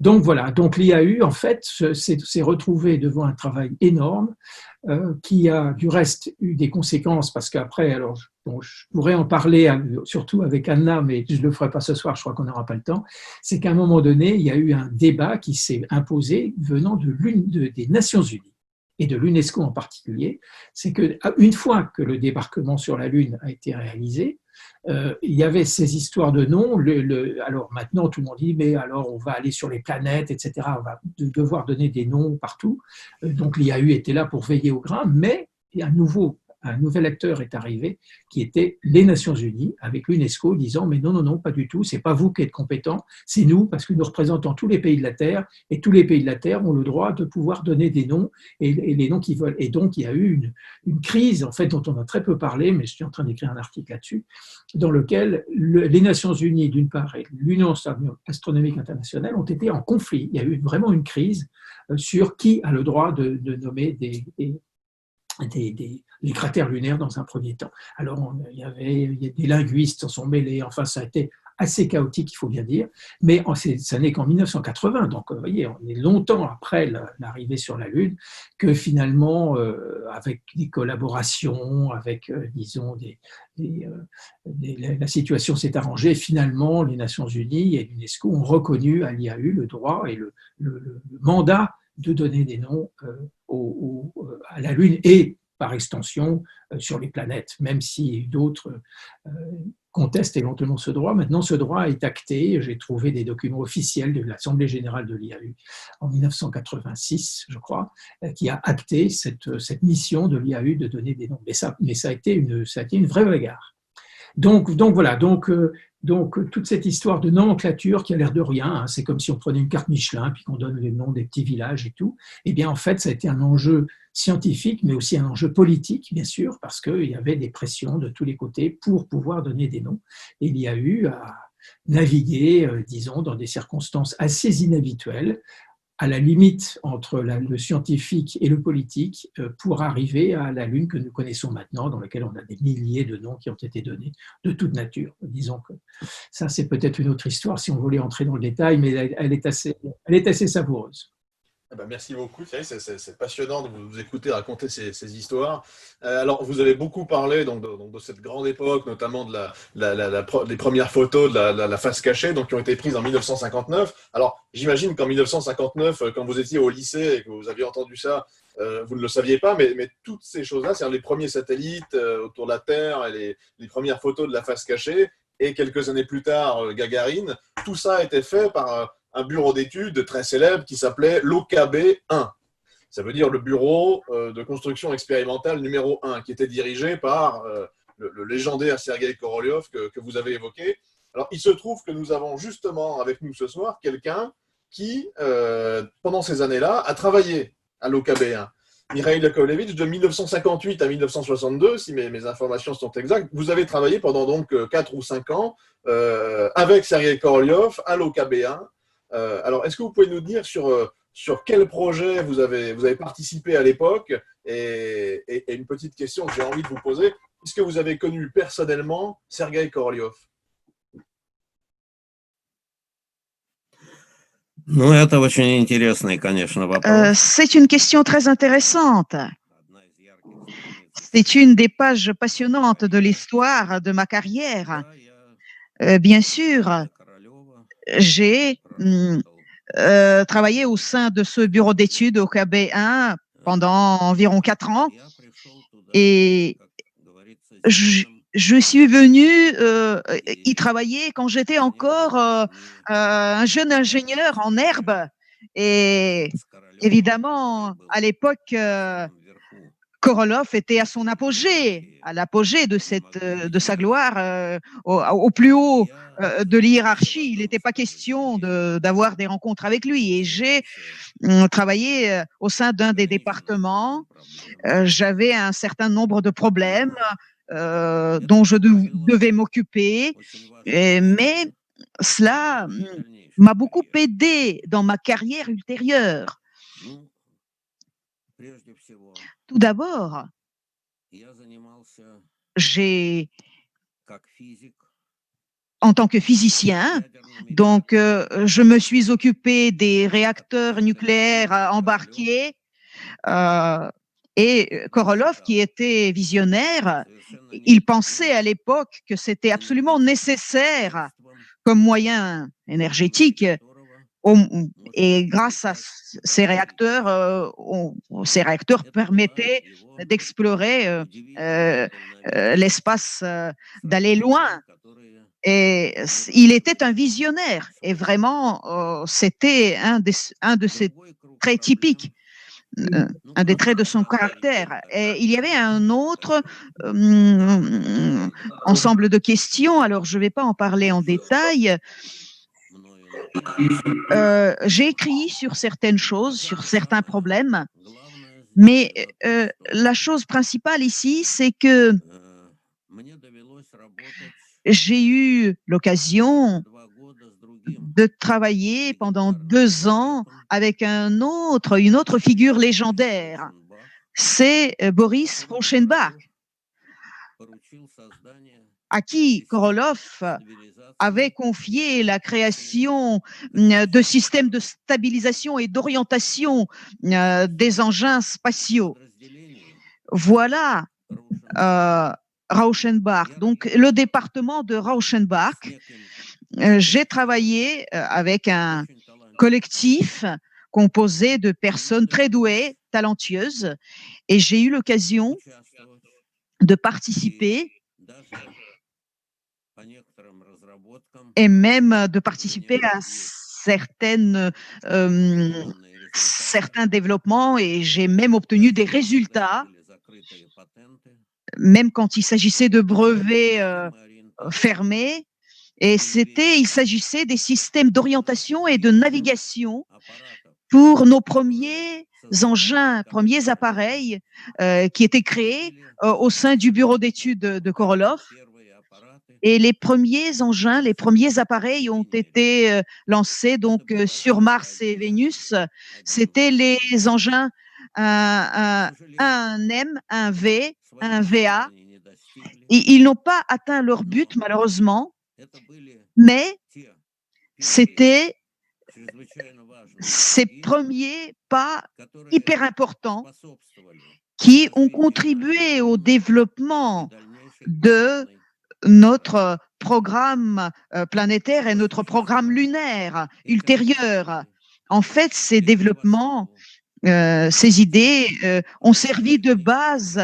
Donc voilà, donc l'IAU en fait s'est retrouvé devant un travail énorme qui a du reste eu des conséquences parce qu'après, alors je pourrais en parler surtout avec Anna, mais je ne le ferai pas ce soir, je crois qu'on n'aura pas le temps, c'est qu'à un moment donné, il y a eu un débat qui s'est imposé venant des Nations Unies et de l'UNESCO en particulier, c'est qu'une fois que le débarquement sur la Lune a été réalisé, il y avait ces histoires de noms. Alors maintenant, tout le monde dit, mais alors on va aller sur les planètes, etc. On va devoir donner des noms partout. Donc l'IAU était là pour veiller au grain, mais à nouveau, un nouvel acteur est arrivé, qui était les Nations Unies, avec l'UNESCO, disant mais non, non, non, pas du tout, c'est pas vous qui êtes compétents, c'est nous, parce que nous représentons tous les pays de la Terre, et tous les pays de la Terre ont le droit de pouvoir donner des noms, et les noms qu'ils veulent. Et donc, il y a eu une crise, en fait, dont on a très peu parlé, mais je suis en train d'écrire un article là-dessus, dans lequel les Nations Unies, d'une part, et l'Union astronomique internationale ont été en conflit. Il y a eu vraiment une crise sur qui a le droit de nommer les cratères lunaires dans un premier temps. Alors, il y a des linguistes s'en sont mêlés, enfin, ça a été assez chaotique, il faut bien dire, mais ça n'est qu'en 1980, donc vous voyez, on est longtemps après l'arrivée sur la Lune, que finalement, avec des collaborations, avec, disons, la situation s'est arrangée, finalement, les Nations Unies et l'UNESCO ont reconnu à l'IAU le droit et le mandat de donner des noms à la Lune et, par extension, sur les planètes, même si d'autres contestent éventuellement ce droit. Maintenant, ce droit est acté. J'ai trouvé des documents officiels de l'Assemblée générale de l'IAU en 1986, je crois, qui a acté cette mission de l'IAU de donner des noms. Mais ça a été une vraie bagarre. Donc voilà, donc toute cette histoire de nomenclature qui a l'air de rien, hein, c'est comme si on prenait une carte Michelin puis qu'on donne les noms des petits villages et tout. Eh bien, en fait, ça a été un enjeu scientifique, mais aussi un enjeu politique, bien sûr, parce qu'il y avait des pressions de tous les côtés pour pouvoir donner des noms. Et il y a eu à naviguer, disons, dans des circonstances assez inhabituelles, à la limite entre le scientifique et le politique, pour arriver à la Lune que nous connaissons maintenant, dans laquelle on a des milliers de noms qui ont été donnés de toute nature. Disons que ça, c'est peut-être une autre histoire si on voulait entrer dans le détail, mais elle est assez savoureuse. Merci beaucoup, c'est passionnant de vous écouter raconter ces histoires. Alors, vous avez beaucoup parlé donc, de cette grande époque, notamment de des premières photos de la face cachée donc, qui ont été prises en 1959. Alors, j'imagine qu'en 1959, quand vous étiez au lycée et que vous aviez entendu ça, vous ne le saviez pas, mais toutes ces choses-là, c'est-à-dire les premiers satellites autour de la Terre et les premières photos de la face cachée, et quelques années plus tard, Gagarine, tout ça a été fait par un bureau d'études très célèbre qui s'appelait l'OKB-1. Ça veut dire le bureau de construction expérimentale numéro 1, qui était dirigé par le légendaire Sergueï Korolev que vous avez évoqué. Alors, il se trouve que nous avons justement avec nous ce soir quelqu'un qui, pendant ces années-là, a travaillé à l'OKB-1. Mikhail Yakovlevitch, de 1958 à 1962, si mes informations sont exactes, vous avez travaillé pendant donc 4 ou 5 ans avec Sergueï Korolev à l'OKB-1. Alors, est-ce que vous pouvez nous dire sur quel projet vous avez participé à l'époque et une petite question que j'ai envie de vous poser, est-ce que vous avez connu personnellement Sergueï Korolev? C'est une question très intéressante. C'est une des pages passionnantes de l'histoire de ma carrière. Bien sûr, j'ai travaillé au sein de ce bureau d'études au KB1 pendant environ 4 ans et je suis venue y travailler quand j'étais encore un jeune ingénieur en herbe et évidemment à l'époque Korolev était à son apogée, à l'apogée de sa gloire, au plus haut de l'hiérarchie. Il n'était pas question d'avoir des rencontres avec lui. Et j'ai travaillé au sein d'un des départements. J'avais un certain nombre de problèmes dont je devais m'occuper, mais cela m'a beaucoup aidé dans ma carrière ultérieure. Tout d'abord, en tant que physicien, donc je me suis occupé des réacteurs nucléaires embarqués et Korolev, qui était visionnaire, il pensait à l'époque que c'était absolument nécessaire comme moyen énergétique. Et grâce à ces réacteurs permettaient d'explorer l'espace, d'aller loin. Et il était un visionnaire. Et vraiment, c'était un de ces traits typiques un des traits de son caractère. Et il y avait un autre ensemble de questions, alors je ne vais pas en parler en détail. J'ai écrit sur certaines choses, sur certains problèmes, mais la chose principale ici, c'est que j'ai eu l'occasion de travailler pendant 2 ans avec une autre figure légendaire. C'est Boris Folchenbach, à qui Korolev avait confié la création de systèmes de stabilisation et d'orientation des engins spatiaux. Voilà Rauschenbach. Donc, le département de Rauschenbach, j'ai travaillé avec un collectif composé de personnes très douées, talentueuses, et j'ai eu l'occasion de participer et même de participer à certains développements, et j'ai même obtenu des résultats, même quand il s'agissait de brevets fermés. Et il s'agissait des systèmes d'orientation et de navigation pour nos premiers engins, premiers appareils qui étaient créés au sein du bureau d'études de Korolev. Et les premiers engins, les premiers appareils ont été lancés donc sur Mars et Vénus. C'était les engins un M, un V, un VA. Et ils n'ont pas atteint leur but malheureusement, mais c'était ces premiers pas hyper importants qui ont contribué au développement de notre programme planétaire et notre programme lunaire ultérieur. En fait, ces développements, ces idées ont servi de base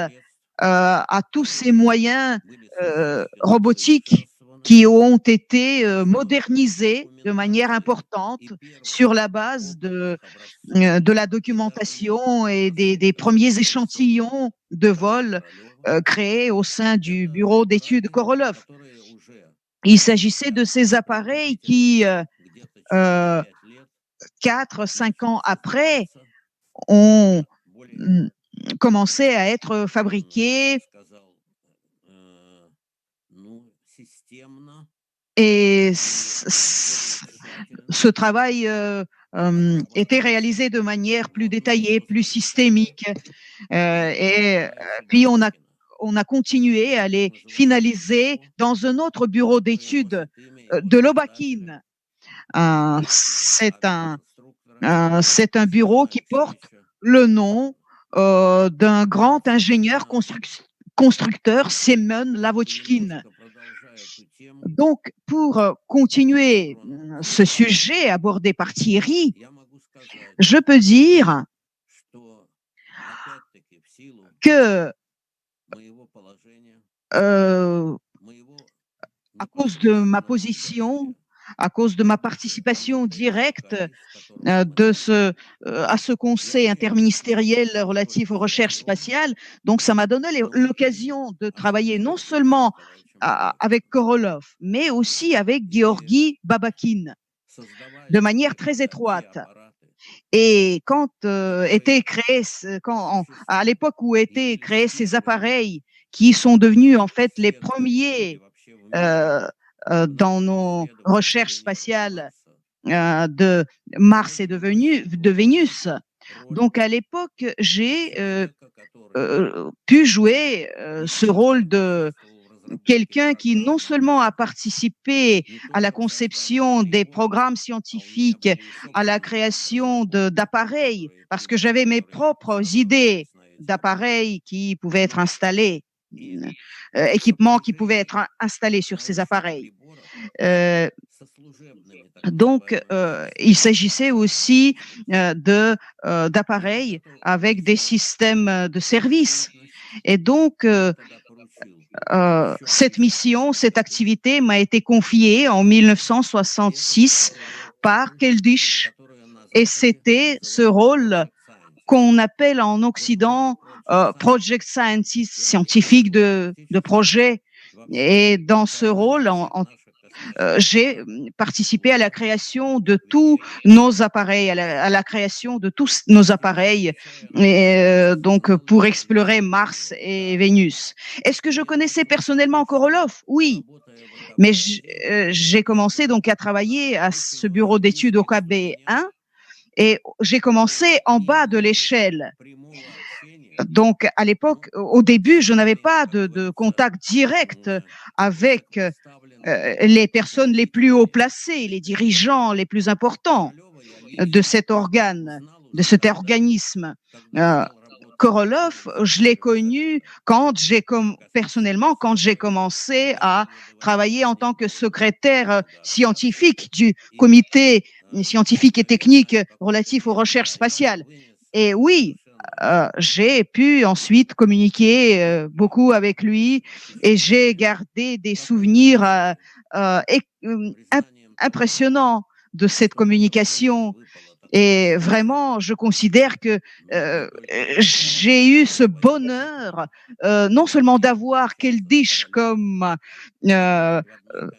à tous ces moyens robotiques qui ont été modernisés de manière importante sur la base de la documentation et des premiers échantillons de vol créés au sein du bureau d'études Korolev. Il s'agissait de ces appareils qui, 4-5 ans après, ont commencé à être fabriqués. Et ce travail était réalisé de manière plus détaillée, plus systémique. Et puis on a continué à les finaliser dans un autre bureau d'études de Lobakhin. C'est un bureau qui porte le nom d'un grand ingénieur constructeur, Semyon Lavochkin. Donc, pour continuer ce sujet abordé par Thierry, je peux dire que à cause de ma position, à cause de ma participation directe à ce conseil interministériel relatif aux recherches spatiales, donc ça m'a donné l'occasion de travailler non seulement avec Korolev, mais aussi avec Georgi Babakhin, de manière très étroite. Et quand à l'époque où étaient créés ces appareils qui sont devenus en fait les premiers dans nos recherches spatiales de Mars et de Vénus. Donc à l'époque, j'ai pu jouer ce rôle de quelqu'un qui non seulement a participé à la conception des programmes scientifiques, à la création d'appareils, parce que j'avais mes propres idées d'appareils qui pouvaient être installés, équipements qui pouvaient être installés sur ces appareils. Donc, il s'agissait aussi d'appareils avec des systèmes de service. Et donc, cette mission, cette activité m'a été confiée en 1966 par Keldysh. Et c'était ce rôle qu'on appelle en Occident project scientist, scientifique de projet. Et dans ce rôle, j'ai participé à la création de tous nos appareils, à la création de tous nos appareils, donc pour explorer Mars et Vénus. Est-ce que je connaissais personnellement Korolev? Oui, mais j'ai commencé donc à travailler à ce bureau d'études au KB1 et j'ai commencé en bas de l'échelle. Donc, à l'époque, au début, je n'avais pas de contact direct avec les personnes les plus haut placées, les dirigeants les plus importants de cet organe, de cet organisme. Korolev, je l'ai connu personnellement quand j'ai commencé à travailler en tant que secrétaire scientifique du comité scientifique et technique relatif aux recherches spatiales. Et oui, j'ai pu ensuite communiquer beaucoup avec lui et j'ai gardé des souvenirs impressionnants de cette communication. Et vraiment, je considère que j'ai eu ce bonheur non seulement d'avoir Keldysh comme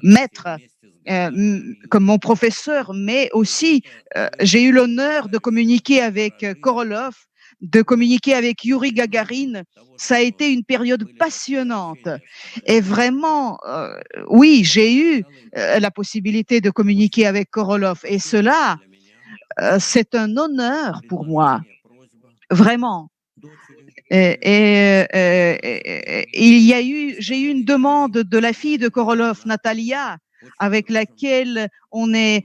maître, comme mon professeur, mais aussi j'ai eu l'honneur de communiquer avec Korolev, de communiquer avec Yuri Gagarin. Ça a été une période passionnante. Et vraiment, oui, j'ai eu la possibilité de communiquer avec Korolev. Et cela, c'est un honneur pour moi, vraiment. J'ai eu une demande de la fille de Korolev, Natalia, avec laquelle on est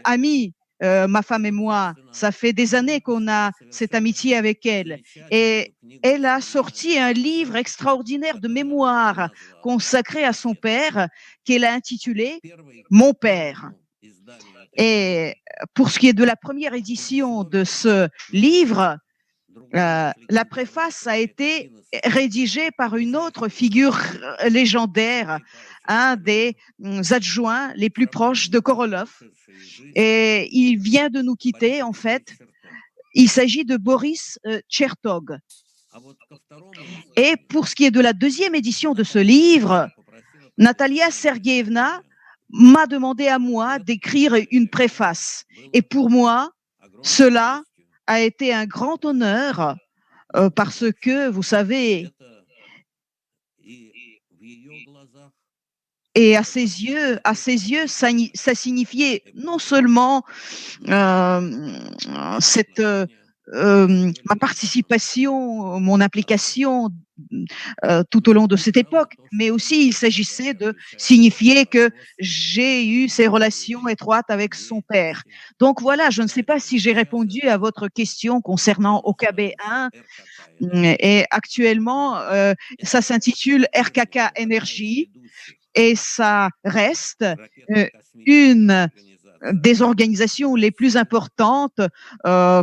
amis, ma femme et moi. Ça fait des années qu'on a cette amitié avec elle. Et elle a sorti un livre extraordinaire de mémoire consacré à son père, qu'elle a intitulé « Mon père ». Et pour ce qui est de la première édition de ce livre, la préface a été rédigée par une autre figure légendaire, un des adjoints les plus proches de Korolev. Et il vient de nous quitter, en fait. Il s'agit de Boris Chertog. Et pour ce qui est de la deuxième édition de ce livre, Natalia Sergeyevna m'a demandé à moi d'écrire une préface. Et pour moi, cela a été un grand honneur parce que, vous savez, et à ses yeux, ça signifiait non seulement ma participation, mon implication tout au long de cette époque, mais aussi il s'agissait de signifier que j'ai eu ces relations étroites avec son père. Donc voilà, je ne sais pas si j'ai répondu à votre question concernant OKB1. Et actuellement, ça s'intitule RKK Energy et ça reste une des organisations les plus importantes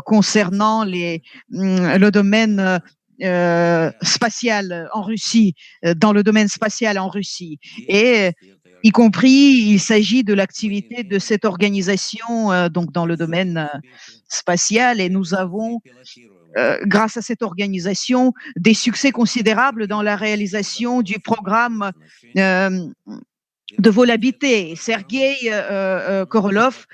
concernant le domaine spatial en Russie, dans le domaine spatial en Russie. Et y compris, il s'agit de l'activité de cette organisation donc dans le domaine spatial. Et nous avons, grâce à cette organisation, des succès considérables dans la réalisation du programme de vol habité. Sergei Korolev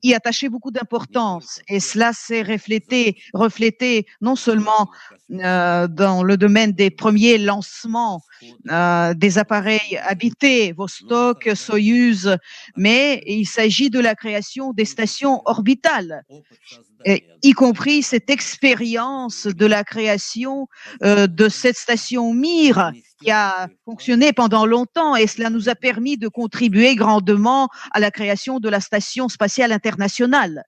y attachait beaucoup d'importance et cela s'est reflété non seulement dans le domaine des premiers lancements des appareils habités, Vostok, Soyuz, mais il s'agit de la création des stations orbitales, y compris cette expérience de la création de cette station Mir qui a fonctionné pendant longtemps et cela nous a permis de contribuer grandement à la création de la Station spatiale internationale.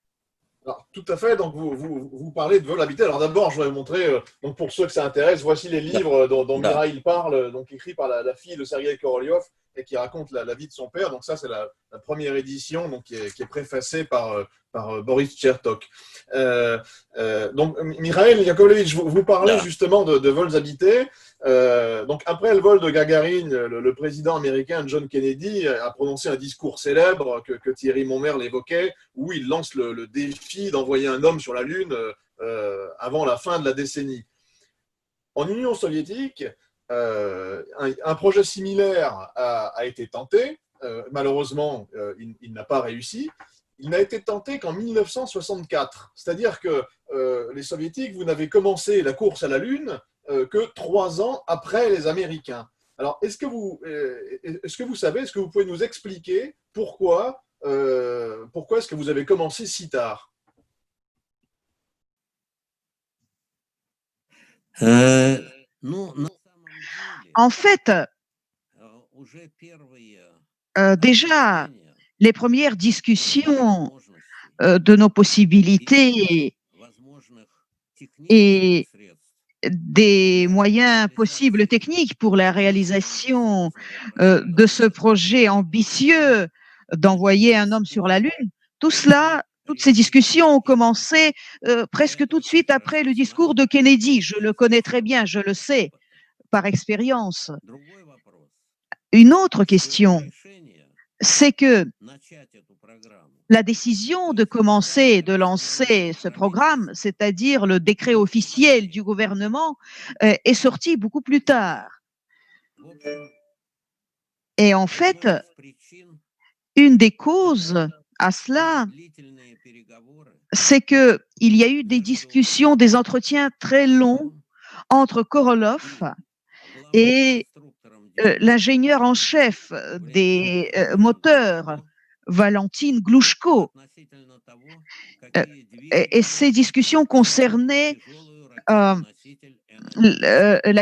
Alors, tout à fait, donc vous parlez de vol habité. Alors d'abord, je voudrais montrer, donc pour ceux que ça intéresse, voici les livres dont Mikhail parle, donc écrits par la fille de Sergei Korolev et qui raconte la vie de son père. Donc ça, c'est la première édition donc, qui est préfacée par Boris Chertok. Donc Mikhail Yakovlevitch, vous parlez justement de vols habités. Donc après le vol de Gagarine, le président américain John Kennedy a prononcé un discours célèbre que Thierry Monmerle évoquait, où il lance le défi d'envoyer un homme sur la Lune avant la fin de la décennie. En Union soviétique, un projet similaire a été tenté. Malheureusement, il n'a pas réussi. Il n'a été tenté qu'en 1964. C'est-à-dire que les Soviétiques, vous n'avez commencé la course à la Lune que 3 ans après les Américains. Alors, est-ce que vous savez, est-ce que vous pouvez nous expliquer pourquoi est-ce que vous avez commencé si tard? En fait, déjà, les premières discussions de nos possibilités et des moyens possibles techniques pour la réalisation de ce projet ambitieux d'envoyer un homme sur la Lune, tout cela, toutes ces discussions ont commencé presque tout de suite après le discours de Kennedy. Je le connais très bien, je le sais par expérience. Une autre question, c'est que la décision de commencer, de lancer ce programme, c'est-à-dire le décret officiel du gouvernement, est sorti beaucoup plus tard. Et en fait, une des causes à cela, c'est qu'il y a eu des discussions, des entretiens très longs entre Korolev et l'ingénieur en chef des moteurs, Valentin Glushko. Et ces discussions concernaient la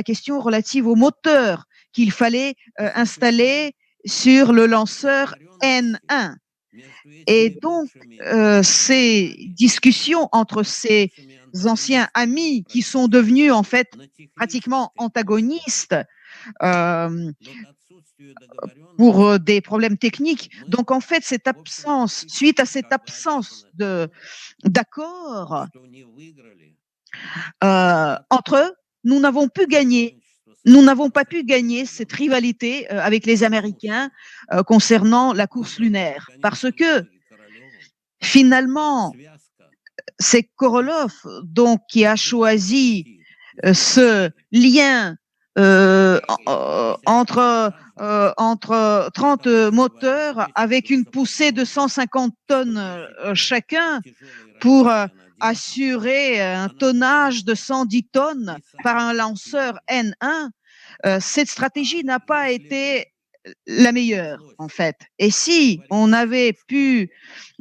question relative aux moteurs qu'il fallait installer sur le lanceur N1. Et donc, ces discussions entre ces anciens amis qui sont devenus en fait pratiquement antagonistes pour des problèmes techniques. Donc, en fait, cette absence, suite à cette absence d'accord entre eux, nous n'avons pu gagner. Nous n'avons pas pu gagner cette rivalité avec les Américains concernant la course lunaire, parce que finalement, c'est Korolev donc qui a choisi ce lien entre 30 moteurs avec une poussée de 150 tonnes chacun pour assurer un tonnage de 110 tonnes par un lanceur N1. Cette stratégie n'a pas été la meilleure, en fait. Et si on avait pu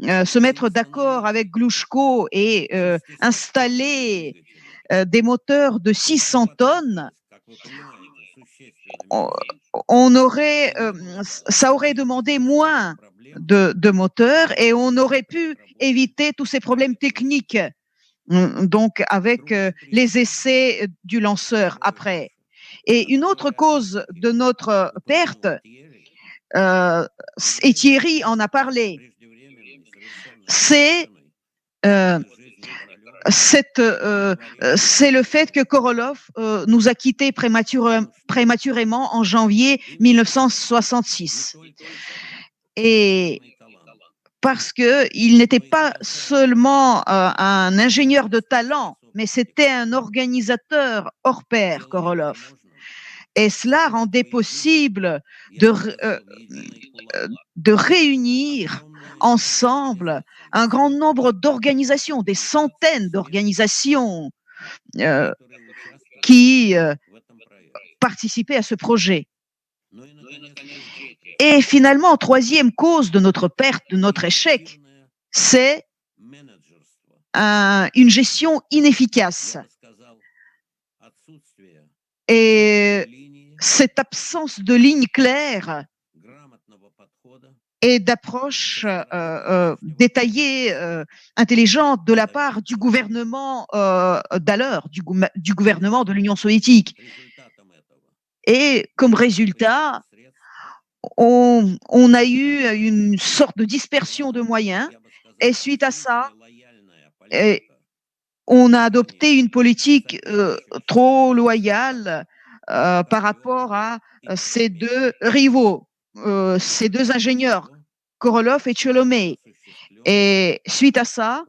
se mettre d'accord avec Glushko et installer des moteurs de 600 tonnes, ça aurait demandé moins de moteurs et on aurait pu éviter tous ces problèmes techniques, donc avec les essais du lanceur après. Et une autre cause de notre perte, et Thierry en a parlé, c'est le fait que Korolev nous a quittés prématurément en janvier 1966. Et parce qu'il n'était pas seulement un ingénieur de talent, mais c'était un organisateur hors pair, Korolev. Et cela rendait possible de réunir ensemble un grand nombre d'organisations, des centaines d'organisations qui participaient à ce projet. Et finalement, troisième cause de notre perte, de notre échec, c'est une gestion inefficace. Et cette absence de ligne claire et d'approche détaillée, intelligente de la part du gouvernement d'alors, du gouvernement de l'Union soviétique. Et comme résultat, on a eu une sorte de dispersion de moyens et suite à ça, on a adopté une politique trop loyale par rapport à ces deux rivaux, ces deux ingénieurs, Korolev et Cholomey. Et suite à ça,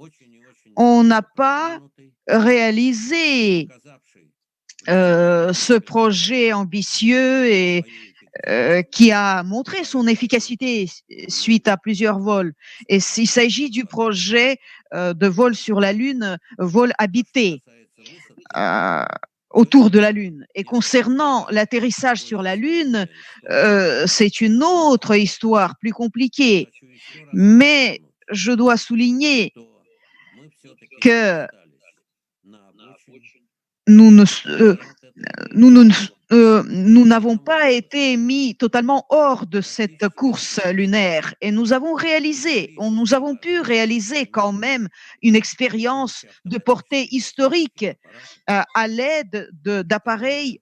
on n'a pas réaliser ce projet ambitieux et qui a montré son efficacité suite à plusieurs vols. Et il s'agit du projet de vol sur la Lune, vol habité autour de la Lune. Et concernant l'atterrissage sur la Lune, c'est une autre histoire plus compliquée. Mais je dois souligner que nous n'avons pas été mis totalement hors de cette course lunaire et nous avons pu réaliser quand même une expérience de portée historique à l'aide d'appareils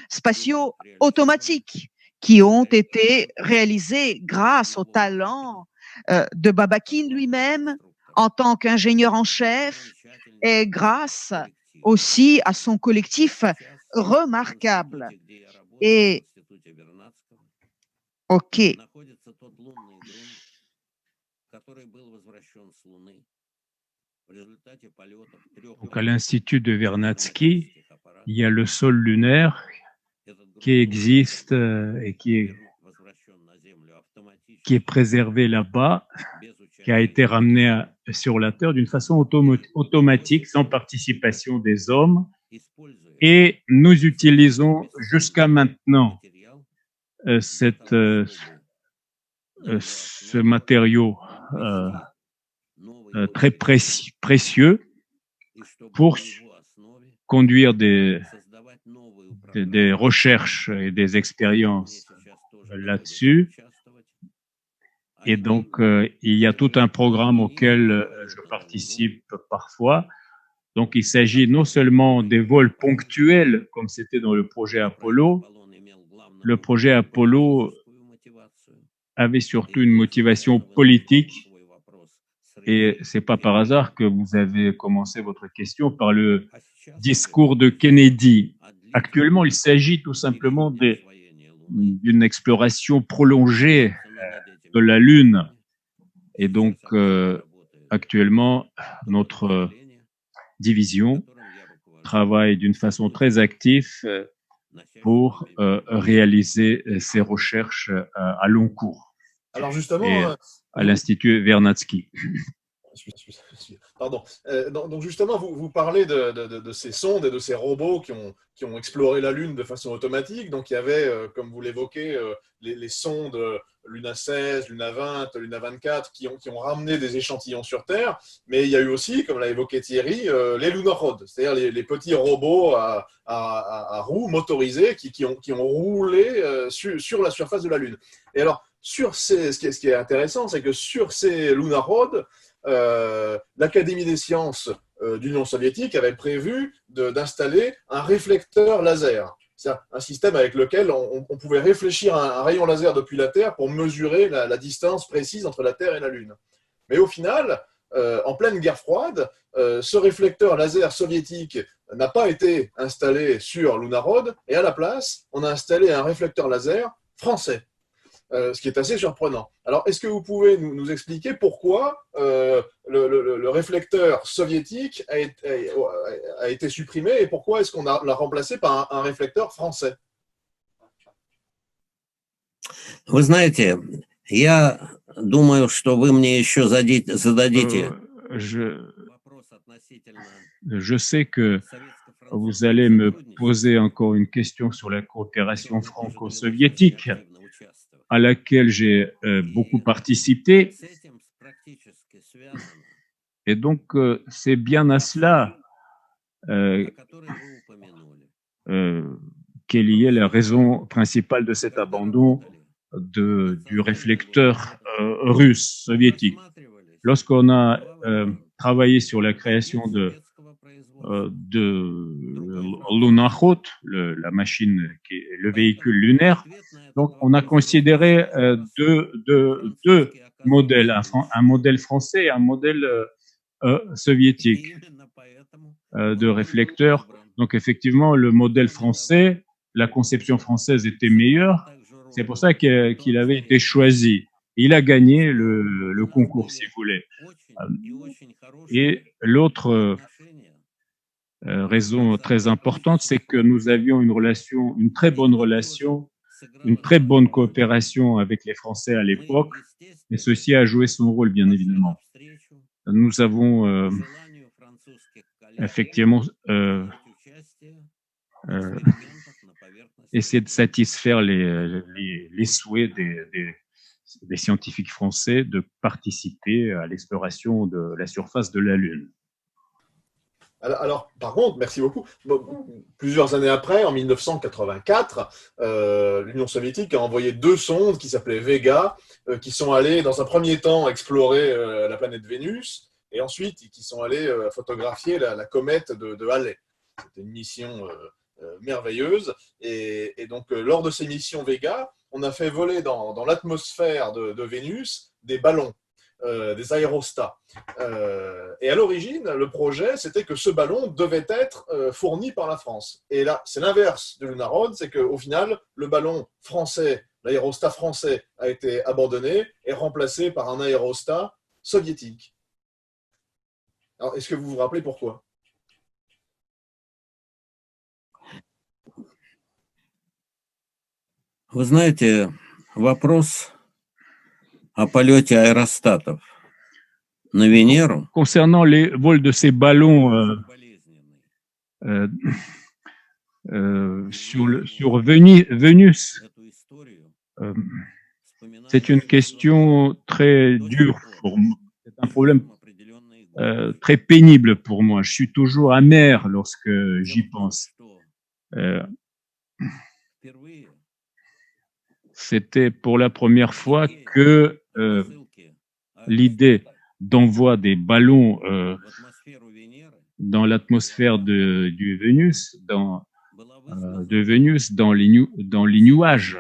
spatiaux automatiques qui ont été réalisés grâce au talent de Babakine lui-même en tant qu'ingénieur en chef et grâce aussi à son collectif remarquable. Et OK. Donc à l'Institut de Vernadsky, il y a le sol lunaire qui existe et qui est préservé là-bas, qui a été ramené sur la Terre d'une façon automatique, sans participation des hommes. Et nous utilisons jusqu'à maintenant ce matériau très précieux pour conduire des recherches et des expériences là-dessus. Et donc, il y a tout un programme auquel je participe parfois. Donc, il s'agit non seulement des vols ponctuels, comme c'était dans le projet Apollo. Le projet Apollo avait surtout une motivation politique. Et c'est pas par hasard que vous avez commencé votre question par le discours de Kennedy. Actuellement, il s'agit tout simplement d'une exploration prolongée de la Lune. Et donc, actuellement, notre division travaille d'une façon très active pour réaliser ces recherches à long cours. Alors justement, et à l'Institut Vernadsky. Pardon. Donc justement, vous parlez de ces sondes et de ces robots qui ont exploré la Lune de façon automatique. Donc il y avait, comme vous l'évoquez, les sondes Luna 16, Luna 20, Luna 24 qui ont ramené des échantillons sur Terre. Mais il y a eu aussi, comme l'a évoqué Thierry, les Lunarods, c'est-à-dire les petits robots à roues motorisés qui ont roulé sur la surface de la Lune. Et alors, ce qui est intéressant, c'est que sur ces Lunarods, l'Académie des sciences d'Union soviétique avait prévu d'installer un réflecteur laser. C'est un système avec lequel on pouvait réfléchir un rayon laser depuis la Terre pour mesurer la distance précise entre la Terre et la Lune. Mais au final, en pleine guerre froide, ce réflecteur laser soviétique n'a pas été installé sur Lunarod et à la place, on a installé un réflecteur laser français. Ce qui est assez surprenant. Alors, est-ce que vous pouvez nous expliquer pourquoi le réflecteur soviétique a été supprimé et pourquoi est-ce qu'on l'a remplacé par un réflecteur français? Вы знаете, я думаю, что вы мне еще зададите вопрос относительно. Je sais que vous allez me poser encore une question sur la coopération franco-soviétique, à laquelle j'ai beaucoup participé. Et donc, c'est bien à cela qu'est liée la raison principale de cet abandon du réflecteur russe, soviétique. Lorsqu'on a travaillé sur la création de Lunakhod, la machine, le véhicule lunaire. Donc, on a considéré deux modèles, un modèle français et un modèle soviétique de réflecteurs. Donc, effectivement, le modèle français, la conception française était meilleure. C'est pour ça qu'il avait été choisi. Il a gagné le concours, si vous voulez. Et l'autre raison très importante, c'est que nous avions une très bonne relation, une très bonne coopération avec les Français à l'époque, et ceci a joué son rôle, bien évidemment. Nous avons effectivement essayé de satisfaire les souhaits des scientifiques français de participer à l'exploration de la surface de la Lune. Alors, par contre, merci beaucoup. Plusieurs années après, en 1984, l'Union soviétique a envoyé 2 sondes qui s'appelaient Vega, qui sont allées, dans un premier temps, explorer la planète Vénus, et ensuite qui sont allées photographier la comète de Halley. C'était une mission merveilleuse. Et donc, lors de ces missions Vega, on a fait voler dans l'atmosphère de Vénus des ballons. Des aérostats. Et à l'origine, le projet, c'était que ce ballon devait être fourni par la France. Et là, c'est l'inverse de Lunar Road, c'est qu'au final, le ballon français, l'aérostat français a été abandonné et remplacé par un aérostat soviétique. Alors, est-ce que vous vous rappelez pourquoi? Вы знаете, вопрос о полете аэростатов на Венеру. Concernant les vols de ces ballons sur Vénus, c'est une question très dure pour moi. C'est un problème très pénible pour moi. Je suis toujours amer lorsque j'y pense. C'était pour la première fois que l'idée d'envoi des ballons dans l'atmosphère de Vénus, dans les nuages,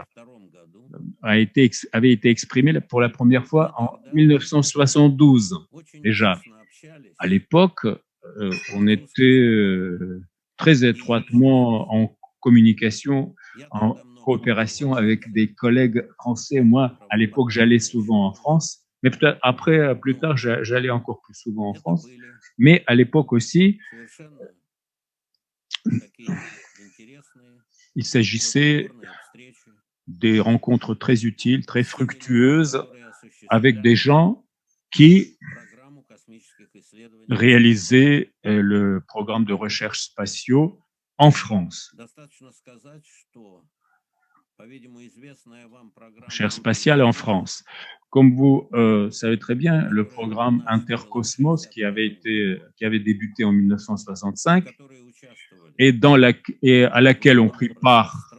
avait été exprimée pour la première fois en 1972 déjà. À l'époque, on était très étroitement en communication, en coopération avec des collègues français. Moi, à l'époque, j'allais souvent en France, mais peut-être après, plus tard, j'allais encore plus souvent en France. Mais à l'époque aussi, il s'agissait des rencontres très utiles, très fructueuses, avec des gens qui réalisaient le programme de recherche spatiaux en France. Recherche spatiale en France. Comme vous savez très bien, le programme Intercosmos qui avait débuté en 1965 et à laquelle ont pris part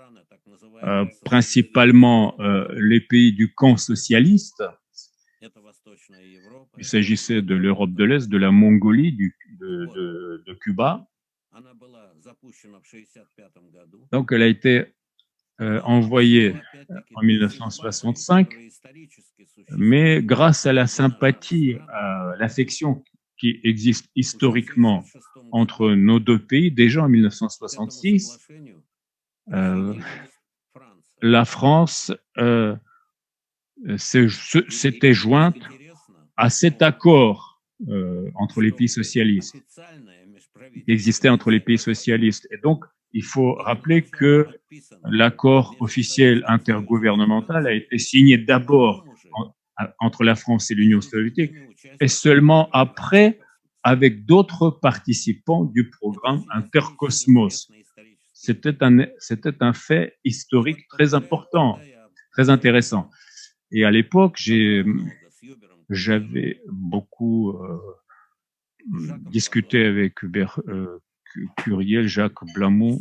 principalement les pays du camp socialiste. Il s'agissait de l'Europe de l'Est, de la Mongolie, de Cuba. Donc, elle a été envoyée en 1965, mais grâce à la sympathie, à l'affection qui existe historiquement entre nos deux pays, déjà en 1966, la France s'était jointe à cet accord entre les pays socialistes, qui existait entre les pays socialistes. Et donc, il faut rappeler que l'accord officiel intergouvernemental a été signé d'abord entre la France et l'Union soviétique, et seulement après avec d'autres participants du programme Intercosmos. C'était un fait historique très important, très intéressant. Et à l'époque, j'avais beaucoup discuté avec Hubert Curiel, Jacques Blamont,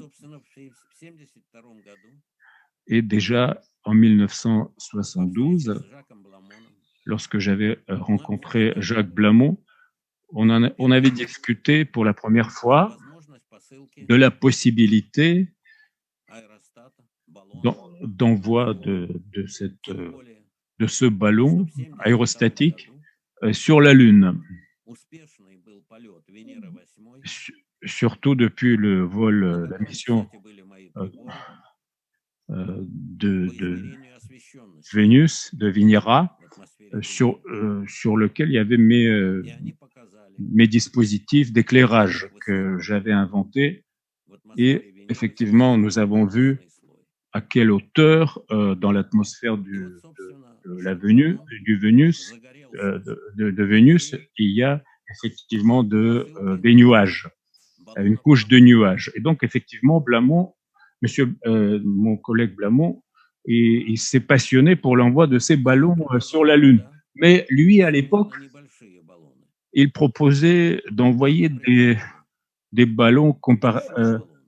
et déjà en 1972, lorsque j'avais rencontré Jacques Blamont, on avait discuté pour la première fois de la possibilité d'envoi de ce ballon aérostatique sur la Lune. Surtout depuis le vol, la mission de Vénus, de Venera, sur lequel il y avait mes dispositifs d'éclairage que j'avais inventés. Et effectivement, nous avons vu à quelle hauteur dans l'atmosphère de Vénus, il y a effectivement des nuages, une couche de nuages. Et donc, effectivement, Blamont, mon collègue Blamont, il s'est passionné pour l'envoi de ces ballons sur la Lune. Mais lui, à l'époque, il proposait d'envoyer des ballons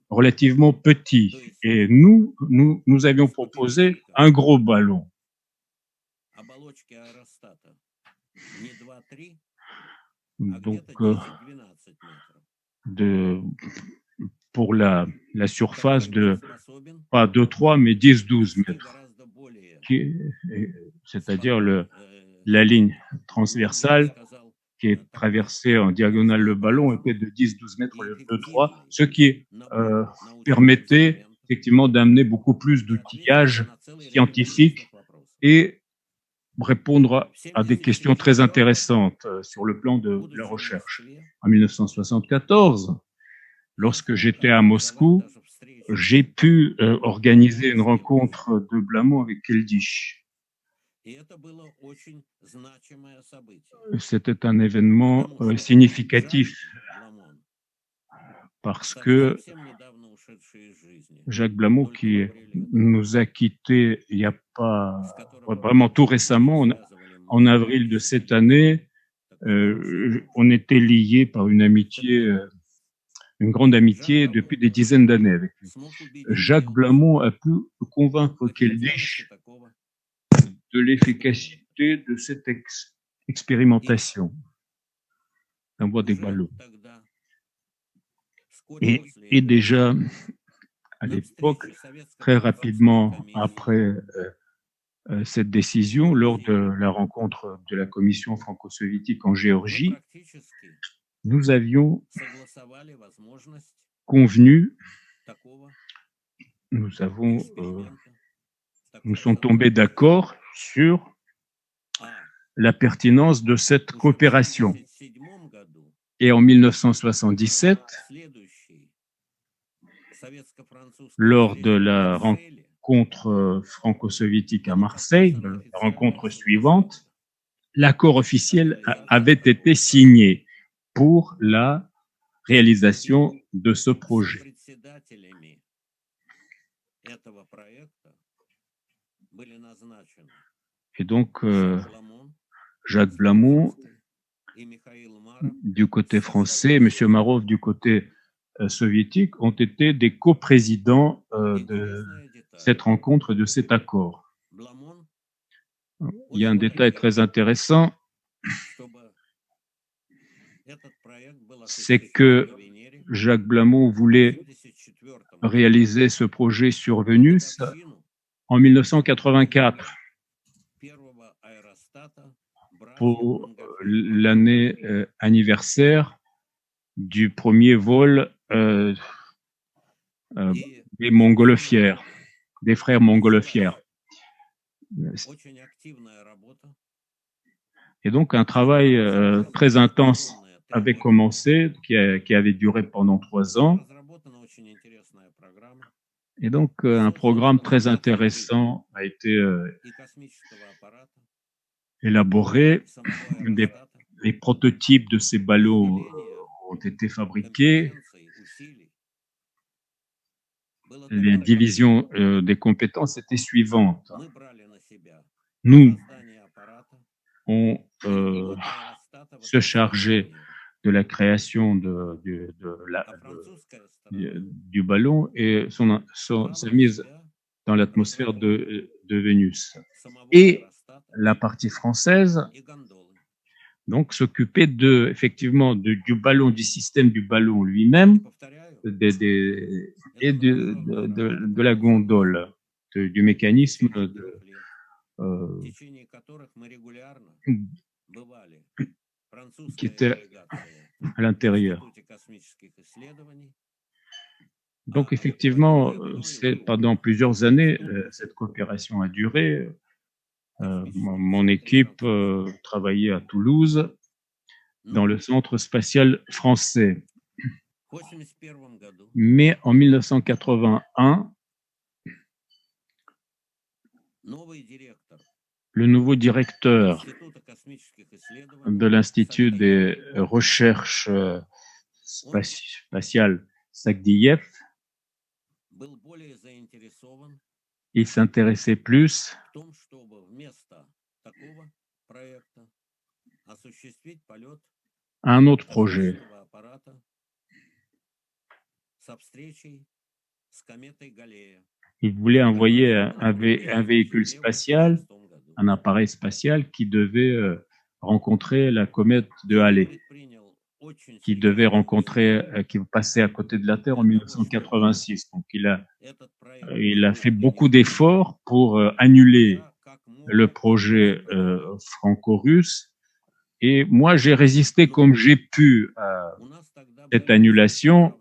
relativement petits. Et nous avions proposé un gros ballon. Donc, pour la surface de pas 2-3, mais 10-12 mètres, c'est-à-dire la ligne transversale qui est traversée en diagonale le ballon était de 10-12 mètres au lieu de 3, ce qui permettait effectivement d'amener beaucoup plus d'outillage scientifique et répondre à des questions très intéressantes sur le plan de la recherche. En 1974, lorsque j'étais à Moscou, j'ai pu organiser une rencontre de Blamont avec Keldysh. C'était un événement significatif parce que Jacques Blamont, qui nous a quittés il n'y a pas vraiment tout récemment, en avril de cette année, on était liés par une amitié, une grande amitié depuis des dizaines d'années avec lui. Jacques Blamont a pu convaincre Keldysh de l'efficacité de cette expérimentation d'envoi des ballons. Et déjà, à l'époque, très rapidement après cette décision, lors de la rencontre de la commission franco-soviétique en Géorgie, nous avions convenu, nous sommes tombés d'accord sur la pertinence de cette coopération. Et en 1977, lors de la rencontre franco-soviétique à Marseille, la rencontre suivante, l'accord officiel avait été signé pour la réalisation de ce projet. Et donc, Jacques Blamont du côté français, M. Marov du côté soviétique ont été des coprésidents de cette rencontre, de cet accord. Il y a un détail très intéressant, c'est que Jacques Blamont voulait réaliser ce projet sur Vénus en 1984 pour l'année anniversaire du premier vol des Montgolfières, des frères Montgolfières. Et donc un travail très intense avait commencé, qui avait duré pendant 3 ans. Et donc un programme très intéressant a été élaboré. Les prototypes de ces ballons ont été fabriqués. Les divisions des compétences étaient suivantes. Nous, on se chargeait de la création du ballon et sa mise dans l'atmosphère de Vénus. Et la partie française donc s'occupait effectivement du ballon, du système du ballon lui-même et de la gondole, du mécanisme qui était à l'intérieur. Donc effectivement, pendant plusieurs années, cette coopération a duré. Mon équipe travaillait à Toulouse dans le centre spatial français. Mais en 1981, le nouveau directeur de l'Institut des recherches spatiales Sagdiyev, il s'intéressait plus à un autre projet. Il voulait envoyer un véhicule spatial, un appareil spatial qui devait rencontrer la comète de Halley, qui passait à côté de la Terre en 1986. Donc, il a fait beaucoup d'efforts pour annuler le projet franco-russe. Et moi, j'ai résisté comme j'ai pu à cette annulation,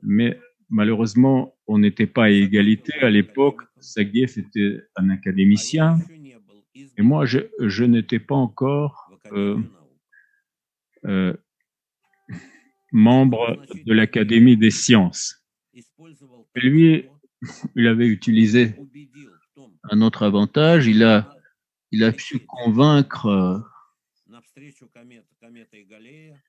mais malheureusement, on n'était pas à égalité. À l'époque, Sagdiyev était un académicien, et moi, je n'étais pas encore membre de l'Académie des sciences. Et lui, il avait utilisé un autre avantage. Il a su convaincre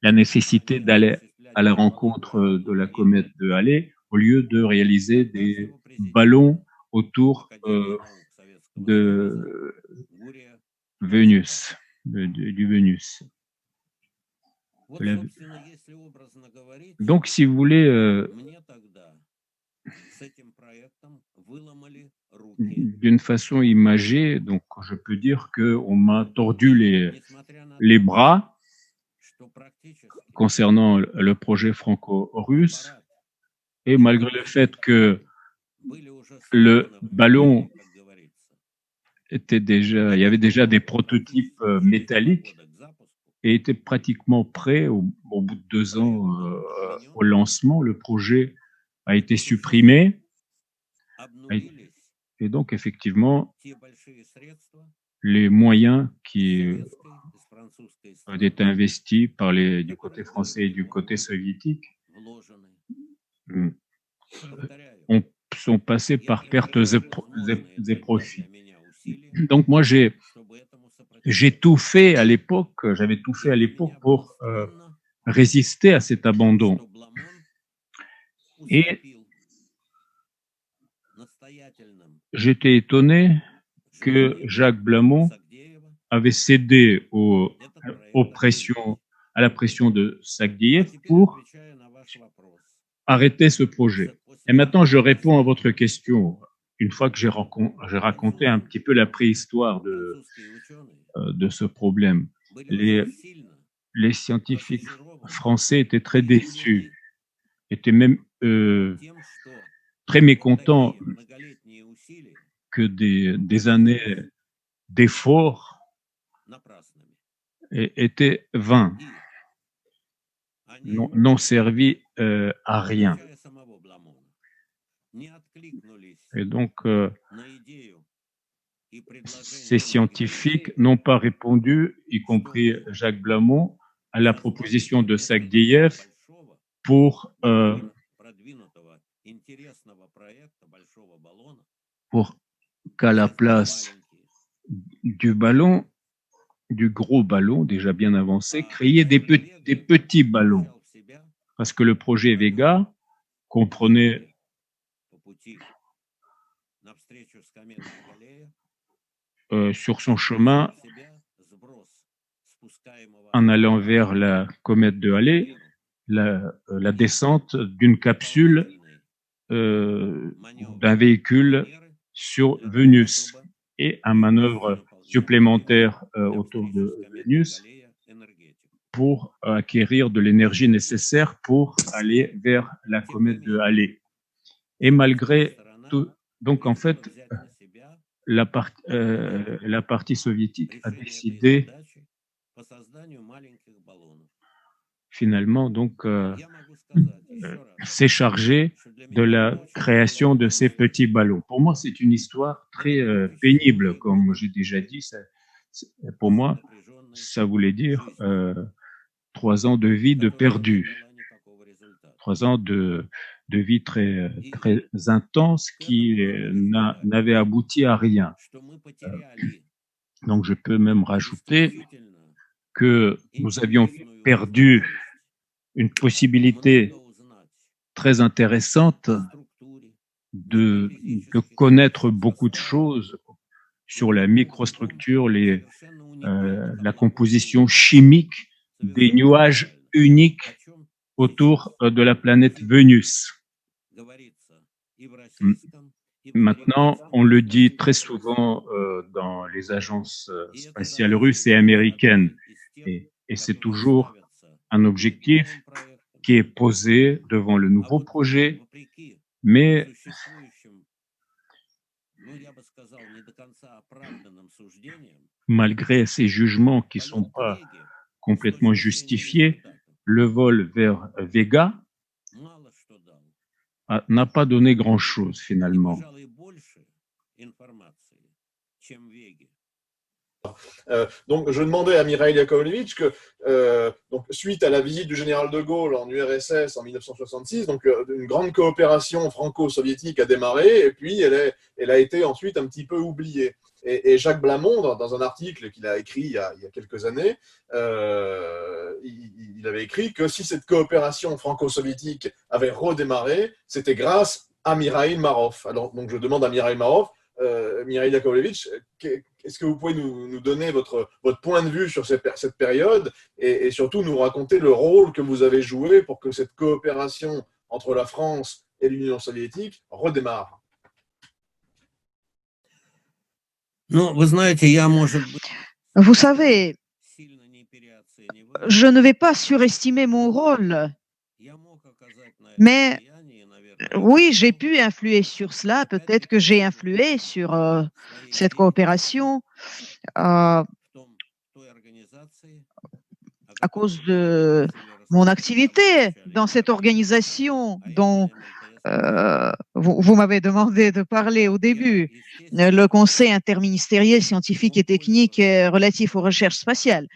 la nécessité d'aller à la rencontre de la comète de Halley au lieu de réaliser des ballons autour de Vénus, du Vénus. Donc, si vous voulez, d'une façon imagée, donc je peux dire qu'on m'a tordu les bras concernant le projet franco-russe, et malgré le fait que le ballon il y avait déjà des prototypes métalliques et était pratiquement prêt au bout de 2 ans au lancement. Le projet a été supprimé. Et donc, effectivement, les moyens qui ont été investis du côté français et du côté soviétique sont passés par pertes et profits. Donc, moi, j'avais tout fait à l'époque pour résister à cet abandon. Et j'étais étonné que Jacques Blamont avait cédé à la pression de Sagdiyev pour arrêter ce projet. Et maintenant, je réponds à votre question. Une fois que j'ai raconté un petit peu la préhistoire de ce problème, les scientifiques français étaient très déçus, étaient même très mécontents que des années d'efforts étaient vains, n'ont servi à rien. Et donc, ces scientifiques n'ont pas répondu, y compris Jacques Blamont, à la proposition de Sagdiyev pour qu'à la place du gros ballon déjà bien avancé, créer des petits ballons. Parce que le projet Vega comprenait sur son chemin, en allant vers la comète de Halley, la descente d'une capsule d'un véhicule sur Vénus et un manœuvre supplémentaire autour de Vénus pour acquérir de l'énergie nécessaire pour aller vers la comète de Halley. Et malgré tout, donc en fait, la partie soviétique a décidé finalement donc s'est chargé de la création de ces petits ballons. Pour moi, c'est une histoire très pénible, comme j'ai déjà dit. Pour moi, ça voulait dire 3 ans de vie de perdu, 3 ans de vie très, très intense qui n'avait abouti à rien. Donc je peux même rajouter que nous avions perdu une possibilité très intéressante de connaître beaucoup de choses sur la microstructure, la composition chimique des nuages uniques autour de la planète Vénus. Maintenant, on le dit très souvent dans les agences spatiales russes et américaines, et c'est toujours un objectif qui est posé devant le nouveau projet, mais malgré ces jugements qui ne sont pas complètement justifiés, le vol vers Vega n'a pas donné grand-chose finalement. Donc, je demandais à Mikhail Yakovlevitch que, donc, suite à la visite du général de Gaulle en URSS en 1966, donc, une grande coopération franco-soviétique a démarré et puis elle a été ensuite un petit peu oubliée. Et Jacques Blamont, dans un article qu'il a écrit il y a quelques années, il avait écrit que si cette coopération franco-soviétique avait redémarré, c'était grâce à Mikhail Marov. Alors, donc, je demande à Mikhail Marov, Mikhail Yakovlevitch, est-ce que vous pouvez nous donner votre point de vue sur cette période et surtout nous raconter le rôle que vous avez joué pour que cette coopération entre la France et l'Union soviétique redémarre? Vous savez, je ne vais pas surestimer mon rôle, mais oui, j'ai pu influer sur cela. Peut-être que j'ai influé sur cette coopération à cause de mon activité dans cette organisation dont vous m'avez demandé de parler au début, le Conseil interministériel scientifique et technique relatif aux recherches spatiales.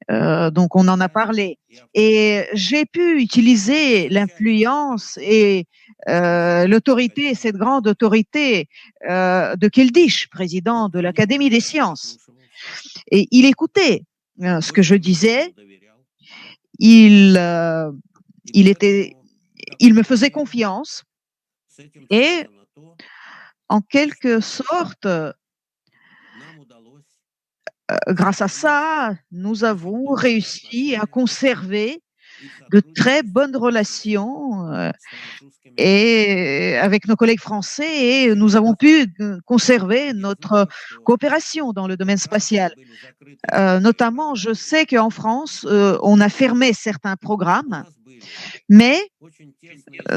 Donc, on en a parlé. Et j'ai pu utiliser l'influence et l'autorité, cette grande autorité de Keldysh, président de l'Académie des sciences. Et il écoutait ce que je disais. Il me faisait confiance et, en quelque sorte, grâce à ça, nous avons réussi à conserver de très bonnes relations et avec nos collègues français et nous avons pu conserver notre coopération dans le domaine spatial. Notamment, je sais qu'en France, on a fermé certains programmes, mais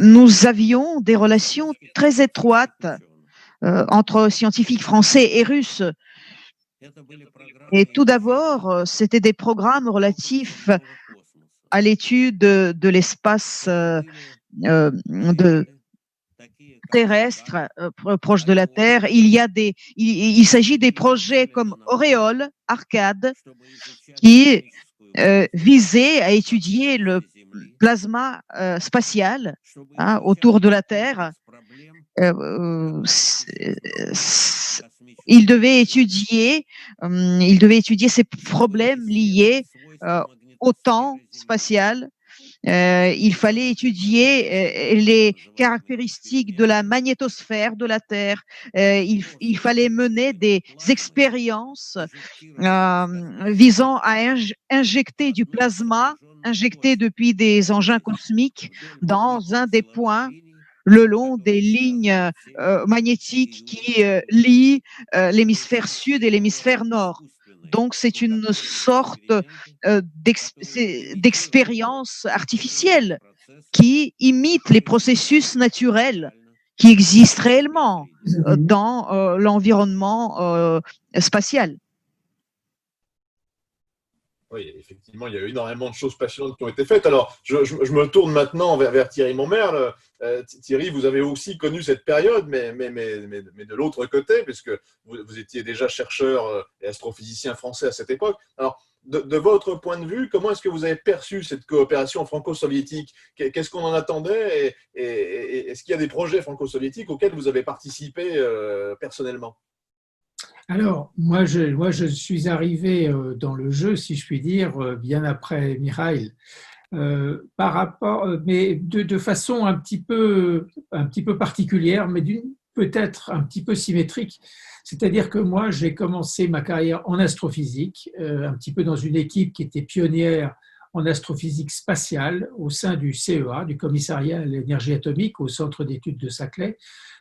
nous avions des relations très étroites entre scientifiques français et russes. Et tout d'abord, c'était des programmes relatifs à l'étude de l'espace terrestre proche de la Terre. Il s'agit des projets comme Auréole, Arcade, qui visaient à étudier le plasma spatial autour de la Terre. Il devait étudier ces problèmes liés au temps spatial. Il fallait étudier les caractéristiques de la magnétosphère de la Terre. Il fallait mener des expériences visant à injecter du plasma, injecté depuis des engins cosmiques, dans un des points le long des lignes magnétiques qui lient l'hémisphère sud et l'hémisphère nord. Donc, c'est une sorte d'expérience artificielle qui imite les processus naturels qui existent réellement dans l'environnement spatial. Oui, effectivement, il y a eu énormément de choses passionnantes qui ont été faites. Alors, je me tourne maintenant vers Thierry Monmerle. Thierry, vous avez aussi connu cette période, mais de l'autre côté, puisque vous étiez déjà chercheur et astrophysicien français à cette époque. Alors, de votre point de vue, comment est-ce que vous avez perçu cette coopération franco-soviétique? Qu'est-ce qu'on en attendait et est-ce qu'il y a des projets franco-soviétiques auxquels vous avez participé personnellement? Alors, moi, je suis arrivé dans le jeu, si je puis dire, bien après Mikhaïl, par rapport, mais de façon un petit peu particulière, mais peut-être un petit peu symétrique. C'est-à-dire que moi, j'ai commencé ma carrière en astrophysique, un petit peu dans une équipe qui était pionnière en astrophysique spatiale au sein du CEA, du Commissariat à l'énergie atomique, au centre d'études de Saclay,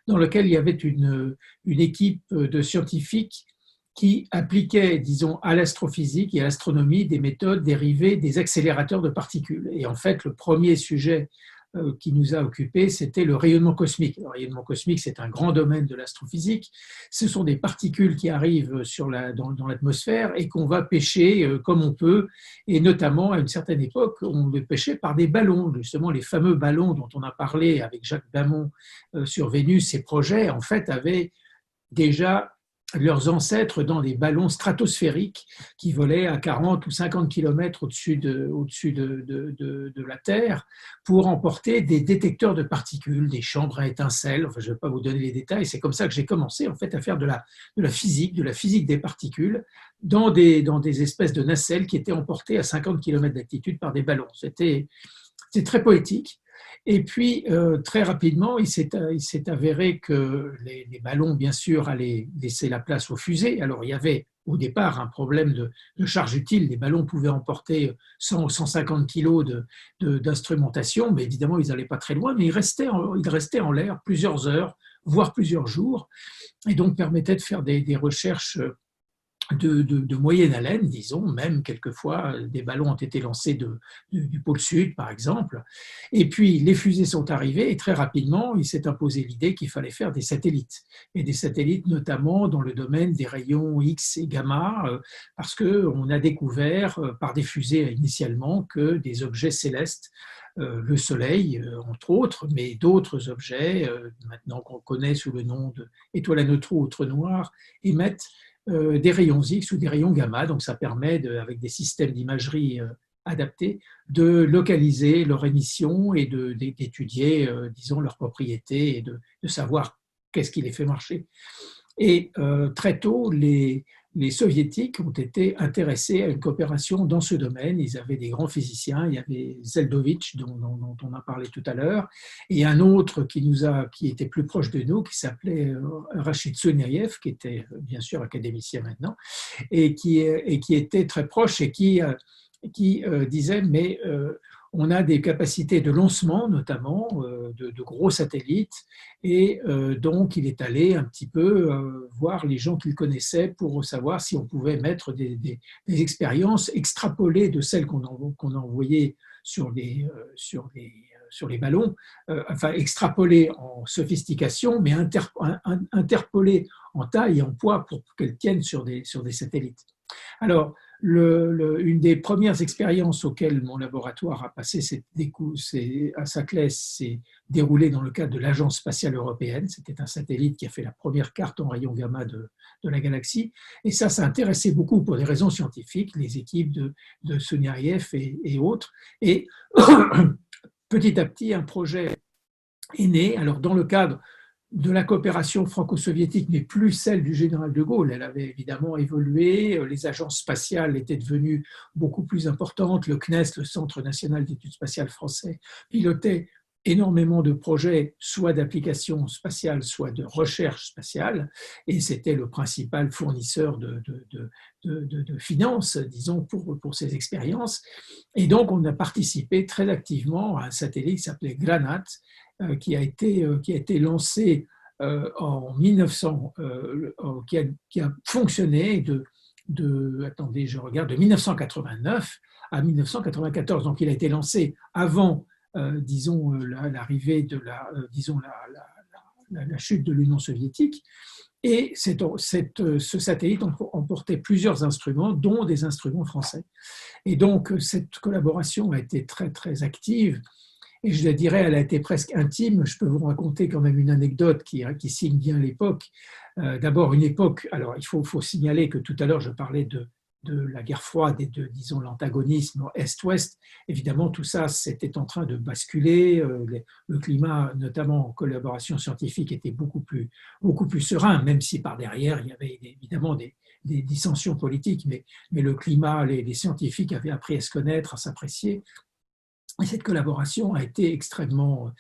dans lequel il y avait une équipe de scientifiques qui appliquaient, disons, à l'astrophysique et à l'astronomie des méthodes dérivées des accélérateurs de particules. Et en fait, le premier sujet qui nous a occupés, c'était le rayonnement cosmique. Le rayonnement cosmique, c'est un grand domaine de l'astrophysique. Ce sont des particules qui arrivent dans l'atmosphère et qu'on va pêcher comme on peut. Et notamment, à une certaine époque, on les pêchait par des ballons. Justement, les fameux ballons dont on a parlé avec Jacques Damon sur Vénus, ces projets, en fait, avaient déjà leurs ancêtres dans des ballons stratosphériques qui volaient à 40 ou 50 km au-dessus de la Terre pour emporter des détecteurs de particules, des chambres à étincelles. Enfin, je ne vais pas vous donner les détails. C'est comme ça que j'ai commencé en fait à faire de la physique des particules dans des espèces de nacelles qui étaient emportées à 50 km d'altitude par des ballons. C'est très poétique. Et puis, très rapidement, il s'est avéré que les ballons, bien sûr, allaient laisser la place aux fusées. Alors, il y avait au départ un problème de charge utile. Les ballons pouvaient emporter 100 ou 150 kilos d'instrumentation, mais évidemment, ils n'allaient pas très loin, mais ils restaient en l'air plusieurs heures, voire plusieurs jours, et donc permettaient de faire des recherches de moyenne haleine, disons, même quelquefois des ballons ont été lancés du pôle sud, par exemple. Et puis les fusées sont arrivées et très rapidement, il s'est imposé l'idée qu'il fallait faire des satellites. Et des satellites notamment dans le domaine des rayons X et gamma, parce qu'on a découvert par des fusées initialement que des objets célestes, le Soleil, entre autres, mais d'autres objets, maintenant qu'on connaît sous le nom d'étoiles à neutrons ou trous noirs, émettent des rayons X ou des rayons gamma. Donc ça permet, avec des systèmes d'imagerie adaptés, de localiser leur émission et d'étudier, disons, leurs propriétés et de savoir qu'est-ce qui les fait marcher. Et très tôt, les soviétiques ont été intéressés à une coopération dans ce domaine. Ils avaient des grands physiciens, il y avait Zeldovich dont on a parlé tout à l'heure, et un autre qui était plus proche de nous, qui s'appelait Rachid Souniaïev, qui était bien sûr académicien maintenant, et qui était très proche et qui disait mais on a des capacités de lancement, notamment de gros satellites, et donc il est allé un petit peu voir les gens qu'il connaissait pour savoir si on pouvait mettre des expériences extrapolées de celles qu'on a envoyées sur les ballons, enfin extrapolées en sophistication, mais interpolées en taille et en poids pour qu'elles tiennent sur des satellites. Alors, une des premières expériences auxquelles mon laboratoire a passé à Saclay s'est déroulée dans le cadre de l'Agence spatiale européenne. C'était un satellite qui a fait la première carte en rayons gamma de la galaxie. Et ça intéressait beaucoup pour des raisons scientifiques, les équipes de Souniaïev et autres. Et petit à petit, un projet est né. Alors, dans le cadre de la coopération franco-soviétique, mais plus celle du général de Gaulle. Elle avait évidemment évolué, les agences spatiales étaient devenues beaucoup plus importantes, le CNES, le Centre national d'études spatiales français, pilotait énormément de projets, soit d'application spatiale, soit de recherche spatiale, et c'était le principal fournisseur de finances, disons, pour ces expériences. Et donc, on a participé très activement à un satellite qui s'appelait Granat, qui a été lancé en 1900, qui a fonctionné attendez, je regarde, de 1989 à 1994. Donc, il a été lancé avant, disons, l'arrivée de la chute de l'Union soviétique. Et ce satellite emportait plusieurs instruments, dont des instruments français. Et donc, cette collaboration a été très, très active. Et je dirais, elle a été presque intime. Je peux vous raconter quand même une anecdote qui signe bien l'époque. D'abord, une époque, alors il faut signaler que tout à l'heure, je parlais de la guerre froide et de, disons, l'antagonisme Est-Ouest. Évidemment, tout ça, c'était en train de basculer. Le climat, notamment en collaboration scientifique, était beaucoup plus serein, même si par derrière, il y avait évidemment des dissensions politiques, mais le climat, les scientifiques avaient appris à se connaître, à s'apprécier. Et cette collaboration a été extrêmement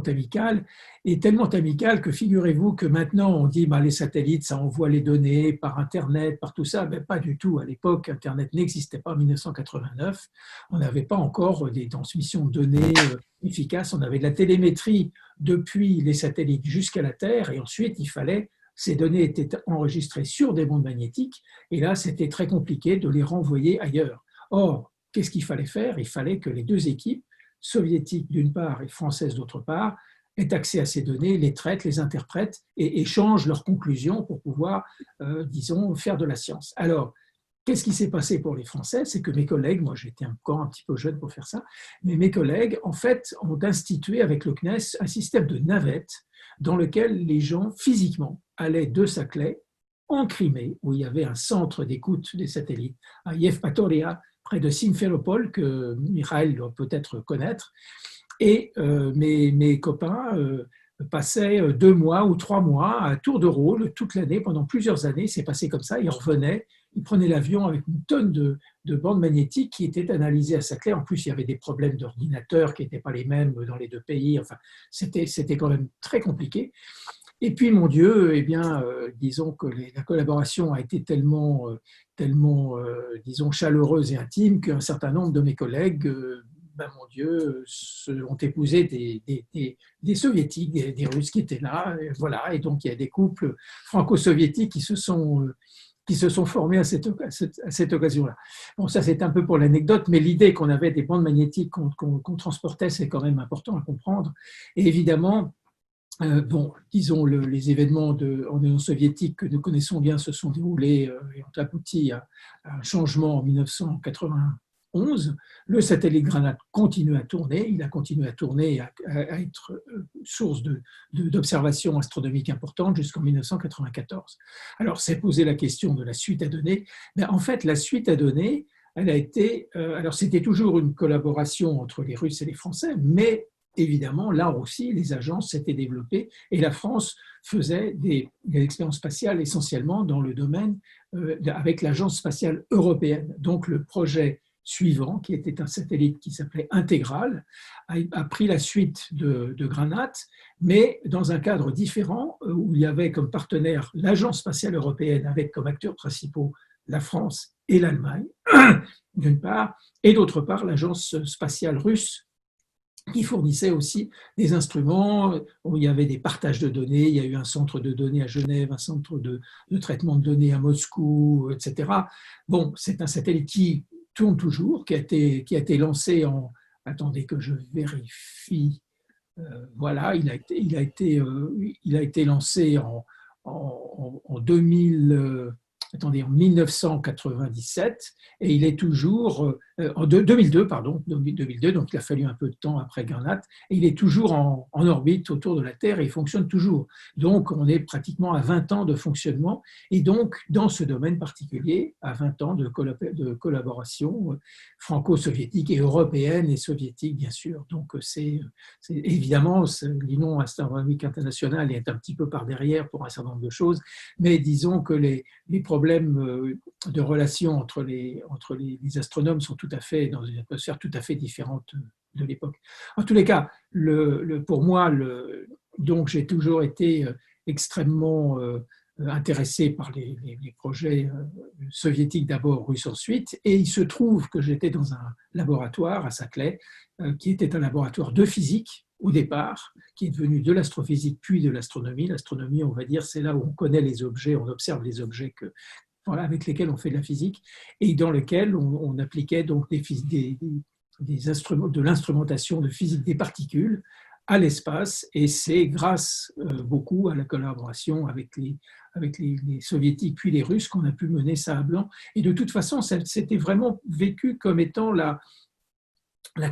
amicale, et tellement amicale que figurez-vous que maintenant on dit les satellites, ça envoie les données par Internet, par tout ça. Mais pas du tout. À l'époque, Internet n'existait pas en 1989. On n'avait pas encore des transmissions de données efficaces. On avait de la télémétrie depuis les satellites jusqu'à la Terre, et ensuite ces données étaient enregistrées sur des bandes magnétiques, et là c'était très compliqué de les renvoyer ailleurs. Or, qu'est-ce qu'il fallait faire? Il fallait que les deux équipes, soviétiques d'une part et françaises d'autre part, aient accès à ces données, les traitent, les interprètent et échangent leurs conclusions pour pouvoir, disons, faire de la science. Alors, qu'est-ce qui s'est passé pour les Français? C'est que mes collègues, moi j'étais encore un petit peu jeune pour faire ça, mais mes collègues, en fait, ont institué avec le CNES un système de navette dans lequel les gens, physiquement, allaient de Saclay en Crimée, où il y avait un centre d'écoute des satellites, à Yevpatoria, près de Simferopol, que Mikhail doit peut-être connaître. Et mes copains passaient 2 mois ou 3 mois à tour de rôle toute l'année, pendant plusieurs années. C'est passé comme ça. Ils revenaient, ils prenaient l'avion avec une tonne de bandes magnétiques qui étaient analysées à Saclay. En plus, il y avait des problèmes d'ordinateurs qui n'étaient pas les mêmes dans les 2 pays. Enfin, c'était quand même très compliqué. Et puis, mon Dieu, eh bien, disons que la collaboration a été tellement, disons, chaleureuse et intime qu'un certain nombre de mes collègues, mon Dieu, ont épousé des soviétiques, des Russes qui étaient là. Et voilà, et donc il y a des couples franco-soviétiques qui se sont formés à cette occasion-là. Bon, ça c'est un peu pour l'anecdote, mais l'idée qu'on avait des bandes magnétiques qu'on transportait, c'est quand même important à comprendre. Et évidemment, disons, les événements en Union soviétique que nous connaissons bien se sont déroulés et ont abouti à un changement en 1991. Le satellite Granat continue à tourner, il a continué à tourner, à être source d'observations astronomiques importantes jusqu'en 1994. Alors, c'est posé la question de la suite à donner. Mais en fait, la suite à donner, elle a été, alors c'était toujours une collaboration entre les Russes et les Français, mais évidemment, là aussi, les agences s'étaient développées et la France faisait des expériences spatiales essentiellement dans le domaine avec l'Agence spatiale européenne. Donc, le projet suivant, qui était un satellite qui s'appelait Intégral, a pris la suite de Granat, mais dans un cadre différent où il y avait comme partenaire l'Agence spatiale européenne avec comme acteurs principaux la France et l'Allemagne, d'une part, et d'autre part l'Agence spatiale russe, qui fournissait aussi des instruments où il y avait des partages de données. Il y a eu un centre de données à Genève, un centre de traitement de données à Moscou, etc. Bon, c'est un satellite qui tourne toujours, qui a été lancé en... Attendez que je vérifie. Voilà, il a été lancé en 1997 et il est toujours en 2002, pardon, 2002, donc il a fallu un peu de temps après Granat, et il est toujours en orbite autour de la Terre et il fonctionne toujours. Donc on est pratiquement à 20 ans de fonctionnement et donc dans ce domaine particulier, à 20 ans de collaboration franco-soviétique et européenne et soviétique bien sûr. Donc c'est évidemment l'Union astronomique internationale est un petit peu par derrière pour un certain nombre de choses, mais disons que les problèmes de relations entre les astronomes sont tout à fait dans une atmosphère tout à fait différente de l'époque. En tous les cas, pour moi, donc j'ai toujours été extrêmement intéressé par les projets soviétiques d'abord, russes ensuite, et il se trouve que j'étais dans un laboratoire à Saclay, qui était un laboratoire de physique au départ, qui est devenu de l'astrophysique puis de l'astronomie. L'astronomie, on va dire, c'est là où on connaît les objets, on observe les objets avec lesquels on fait de la physique, et dans lequel on appliquait donc des instruments, de l'instrumentation de physique des particules à l'espace, et c'est grâce beaucoup à la collaboration avec les soviétiques puis les Russes qu'on a pu mener ça à blanc. Et de toute façon, c'était vraiment vécu comme étant la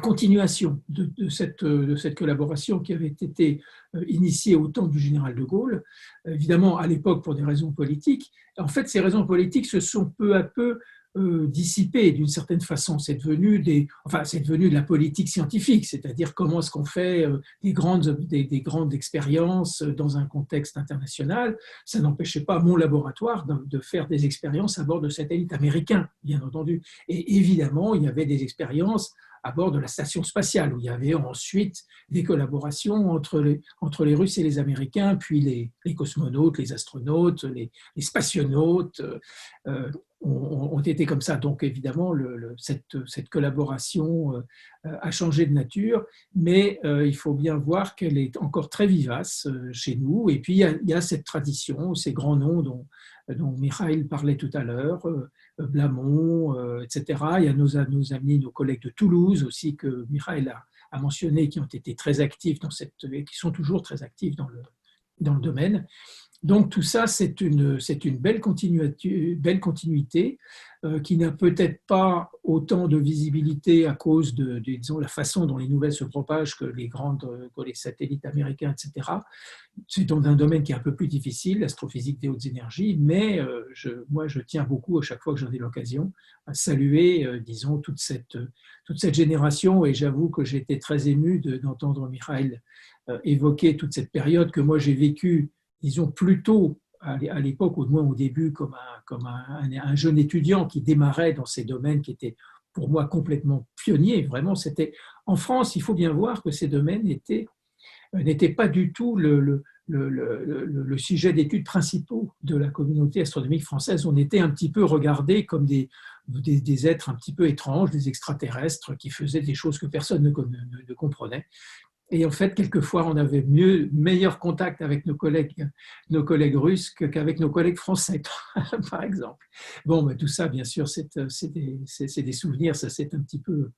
continuation de cette collaboration qui avait été initiée au temps du général de Gaulle, évidemment à l'époque pour des raisons politiques. En fait, ces raisons politiques se sont peu à peu dissipées d'une certaine façon. C'est devenu de la politique scientifique, c'est-à-dire comment est-ce qu'on fait des grandes expériences dans un contexte international. Ça n'empêchait pas mon laboratoire de faire des expériences à bord de satellites américains, bien entendu. Et évidemment, il y avait des expériences à bord de la station spatiale, où il y avait ensuite des collaborations entre les Russes et les Américains, puis les cosmonautes, les astronautes, les spationautes ont été comme ça. Donc évidemment, cette collaboration a changé de nature, mais il faut bien voir qu'elle est encore très vivace chez nous. Et puis il y a cette tradition, ces grands noms dont Mikhail parlait tout à l'heure, Blamont, etc. Il y a nos amis, nos collègues de Toulouse aussi que Mikhail a mentionné, qui ont été très actifs qui sont toujours très actifs dans le domaine. Donc tout ça, c'est une belle continuité qui n'a peut-être pas autant de visibilité à cause de disons, la façon dont les nouvelles se propagent que les satellites américains, etc. C'est dans un domaine qui est un peu plus difficile, l'astrophysique des hautes énergies, mais moi je tiens beaucoup, à chaque fois que j'en ai l'occasion, à saluer, disons, toute cette génération, et j'avoue que j'ai été très ému d'entendre Mikhail évoquer toute cette période que moi j'ai vécue, disons, plutôt à l'époque, ou au moins au début, comme un jeune étudiant qui démarrait dans ces domaines qui étaient pour moi complètement pionniers. Vraiment, c'était en France, il faut bien voir que ces domaines n'étaient pas du tout le sujet d'études principaux de la communauté astronomique française. On était un petit peu regardés comme des êtres un petit peu étranges, des extraterrestres qui faisaient des choses que personne ne comprenait. Et en fait, quelquefois, on avait meilleur contact avec nos collègues russes qu'avec nos collègues français, par exemple. Bon, mais tout ça, bien sûr, c'est des souvenirs, ça s'est un petit peu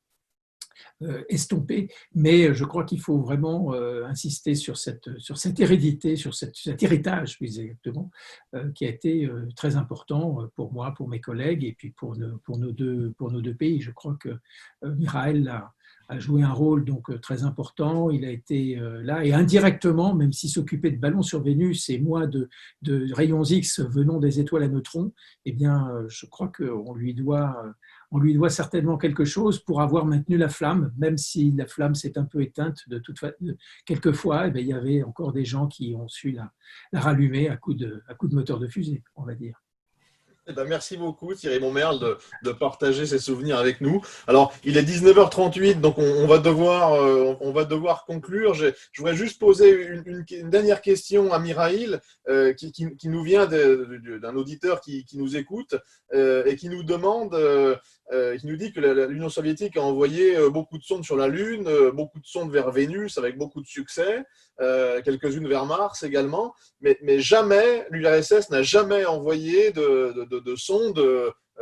estompé, mais je crois qu'il faut vraiment insister sur cette hérédité, sur cet héritage, plus exactement, qui a été très important pour moi, pour mes collègues, et puis pour nos deux pays. Je crois que Mikhail a joué un rôle donc très important. Il a été là, et indirectement, même s'il s'occupait de ballons sur Vénus et moi de rayons X venant des étoiles à neutrons, eh bien, je crois qu'on lui doit certainement quelque chose pour avoir maintenu la flamme, même si la flamme s'est un peu éteinte quelquefois. Eh bien, il y avait encore des gens qui ont su la rallumer à coup de moteur de fusée, on va dire. Eh ben, merci beaucoup Thierry Montmerle de partager ces souvenirs avec nous. Alors, il est 19h38, donc on va devoir conclure. Je voudrais juste poser une dernière question à Mikhail, qui nous vient d'un auditeur qui nous écoute et qui nous demande, qui nous dit que l'Union soviétique a envoyé beaucoup de sondes sur la Lune, beaucoup de sondes vers Vénus avec beaucoup de succès, quelques-unes vers Mars également, mais jamais, l'URSS n'a jamais envoyé de sondes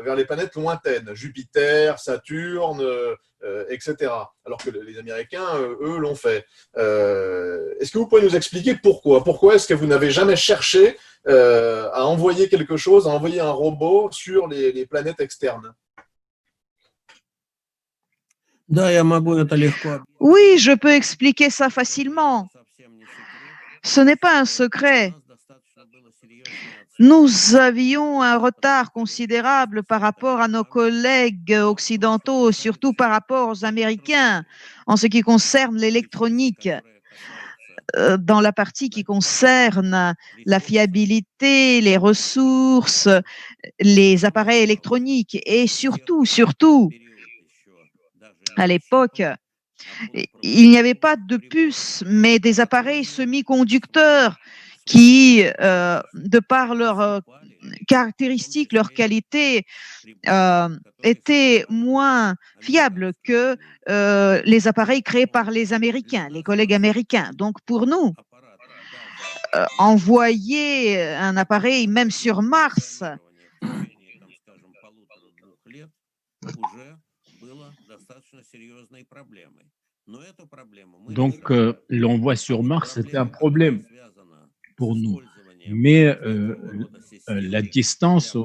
vers les planètes lointaines, Jupiter, Saturne, etc. Alors que les Américains, eux, l'ont fait. Est-ce que vous pouvez nous expliquer pourquoi ? Pourquoi est-ce que vous n'avez jamais cherché à envoyer quelque chose, à envoyer un robot sur les planètes externes ? Oui, je peux expliquer ça facilement. Ce n'est pas un secret. Nous avions un retard considérable par rapport à nos collègues occidentaux, surtout par rapport aux Américains, en ce qui concerne l'électronique. Dans la partie qui concerne la fiabilité, les ressources, les appareils électroniques et surtout, à l'époque, il n'y avait pas de puces, mais des appareils semi-conducteurs qui, de par leurs caractéristiques, leur qualité, étaient moins fiables que les appareils créés par les Américains, les collègues américains. Donc pour nous, envoyer un appareil même sur Mars, Donc, l'envoi sur Mars, c'était un problème pour nous. Mais la distance,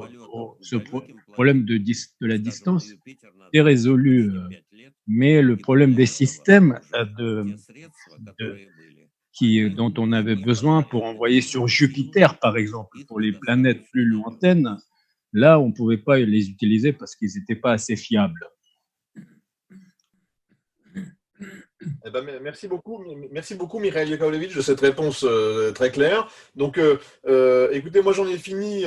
problème de la distance est résolu. Mais le problème des systèmes dont on avait besoin pour envoyer sur Jupiter, par exemple, pour les planètes plus lointaines, là, on ne pouvait pas les utiliser parce qu'ils n'étaient pas assez fiables. Eh ben, merci beaucoup, Mikhail Yakovlevitch, de cette réponse très claire. Donc, écoutez, moi j'en ai fini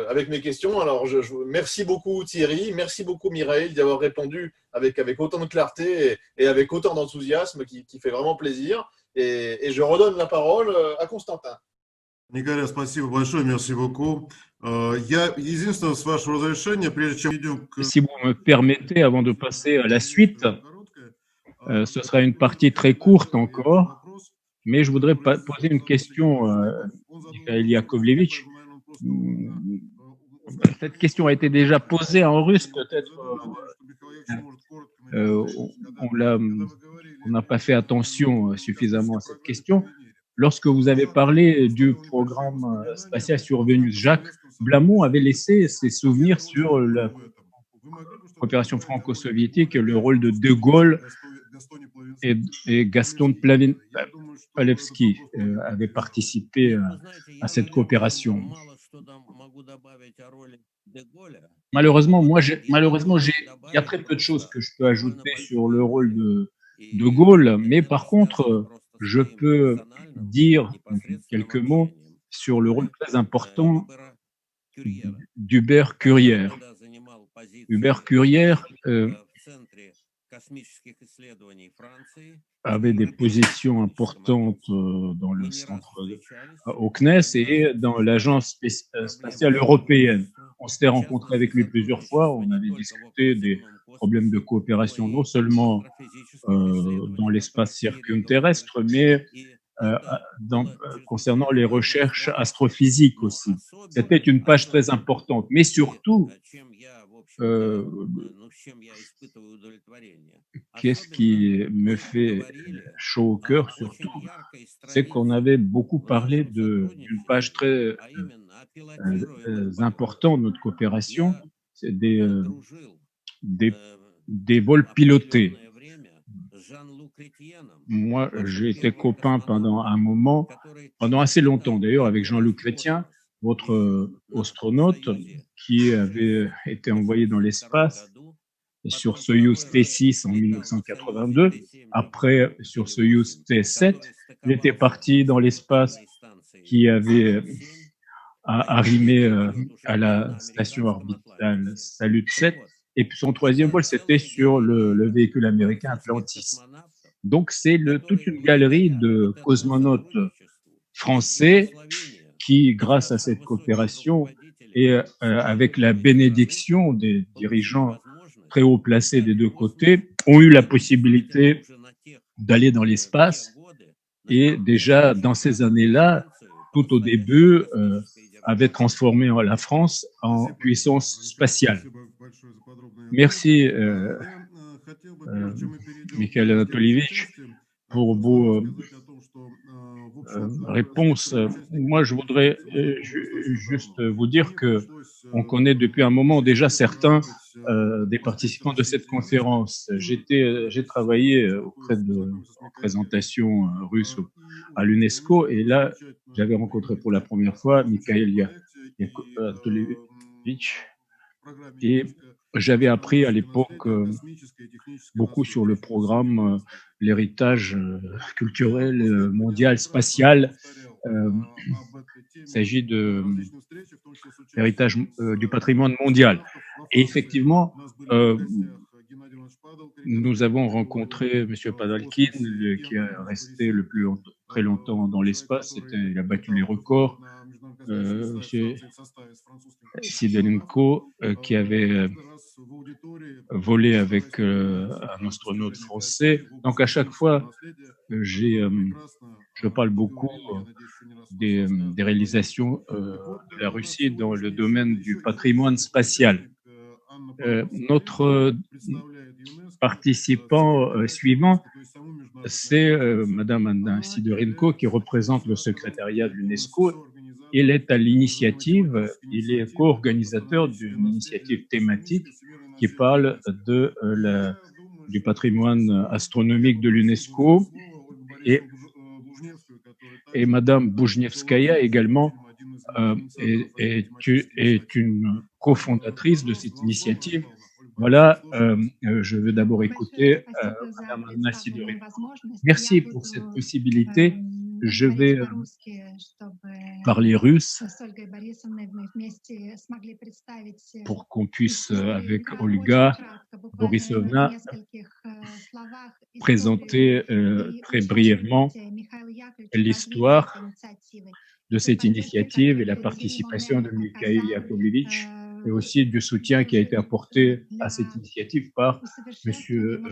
avec mes questions. Alors, merci beaucoup Thierry, merci beaucoup Mikhail d'y avoir répondu avec autant de clarté et avec autant d'enthousiasme qui fait vraiment plaisir. Et je redonne la parole à Constantin. Николя, спасибо большое, merci beaucoup. Я единственное, с вашего разрешения, прежде чем идем к... Si vous me permettez, avant de passer à la suite, ce sera une partie très courte encore, mais je voudrais poser une question à Mikhail Yakovlevitch. Cette question a été déjà posée en russe, peut-être. On n'a pas fait attention suffisamment à cette question. Lorsque vous avez parlé du programme spatial sur Vénus, Jacques Blamont avait laissé ses souvenirs sur la coopération franco-soviétique et le rôle de De Gaulle et Gaston Palevski avaient participé à cette coopération. Malheureusement, il y a très peu de choses que je peux ajouter sur le rôle de Gaulle, mais par contre, je peux dire quelques mots sur le rôle très important d'Hubert Currière. Hubert Currière avait des positions importantes dans le centre au CNES et dans l'agence spatiale européenne. On s'était rencontré avec lui plusieurs fois, on avait discuté des problèmes de coopération non seulement dans l'espace circumterrestre, mais concernant les recherches astrophysiques aussi. C'était une page très importante, mais surtout, qu'est-ce qui me fait chaud au cœur surtout, c'est qu'on avait beaucoup parlé d'une page très importante de notre coopération, c'est des vols pilotés. Moi, j'ai été copain pendant un moment, pendant assez longtemps d'ailleurs, avec Jean-Luc Chrétien, votre astronaute qui avait été envoyé dans l'espace sur Soyouz T6 en 1982. Après, sur Soyouz T7, il était parti dans l'espace qui avait arrimé à la station orbitale Salyut 7. Et puis son troisième vol, c'était sur le véhicule américain Atlantis. Donc, c'est toute une galerie de cosmonautes français qui, grâce à cette coopération et avec la bénédiction des dirigeants très haut placés des deux côtés, ont eu la possibilité d'aller dans l'espace. Et déjà, dans ces années-là, tout au début, avaient transformé la France en puissance spatiale. Merci, Mikhail Anatolievitch, pour vos réponses. Moi, je voudrais juste vous dire que on connaît depuis un moment déjà certains des participants de cette conférence. J'ai travaillé auprès de représentations russes à l'UNESCO et là, j'avais rencontré pour la première fois Mikhail Anatolievitch et j'avais appris à l'époque beaucoup sur le programme l'héritage culturel mondial spatial. Il s'agit de l'héritage du patrimoine mondial. Et effectivement, nous avons rencontré M. Padalkin, qui a resté très longtemps dans l'espace. Il a battu les records. M. Sidorenko, qui avait volé avec un astronaute français. Donc, à chaque fois, je parle beaucoup des réalisations de la Russie dans le domaine du patrimoine spatial. Notre participant suivant c'est Madame Anna Sidorenko qui représente le secrétariat de l'UNESCO. Il est à l'initiative, il est co-organisateur d'une initiative thématique qui parle du patrimoine astronomique de l'UNESCO. Et Madame Boujnevskaya également est une cofondatrice de cette initiative. Voilà, je veux d'abord écouter Madame Anna Sidorenko. Merci pour cette possibilité. Je vais parler russe pour qu'on puisse, avec Olga Borisovna, présenter très brièvement l'histoire de cette initiative et la participation de Mikhail Yakovlevitch et aussi du soutien qui a été apporté à cette initiative par Monsieur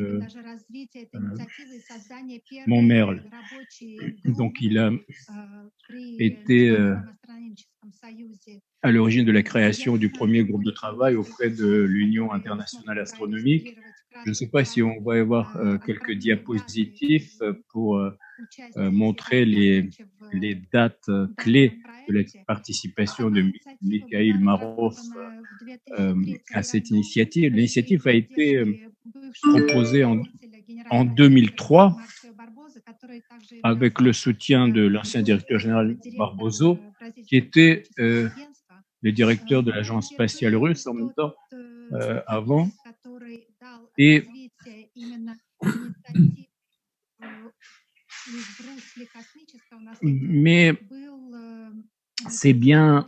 Montmerle. Donc, il a été à l'origine de la création du premier groupe de travail auprès de l'Union internationale astronomique. Je ne sais pas si on va y avoir quelques diapositives pour montrer les dates clés de la participation de Mikhail Marov à cette initiative. L'initiative a été proposée en 2003 avec le soutien de l'ancien directeur général Barbozo, qui était le directeur de l'agence spatiale russe en même temps avant. Et mais c'est bien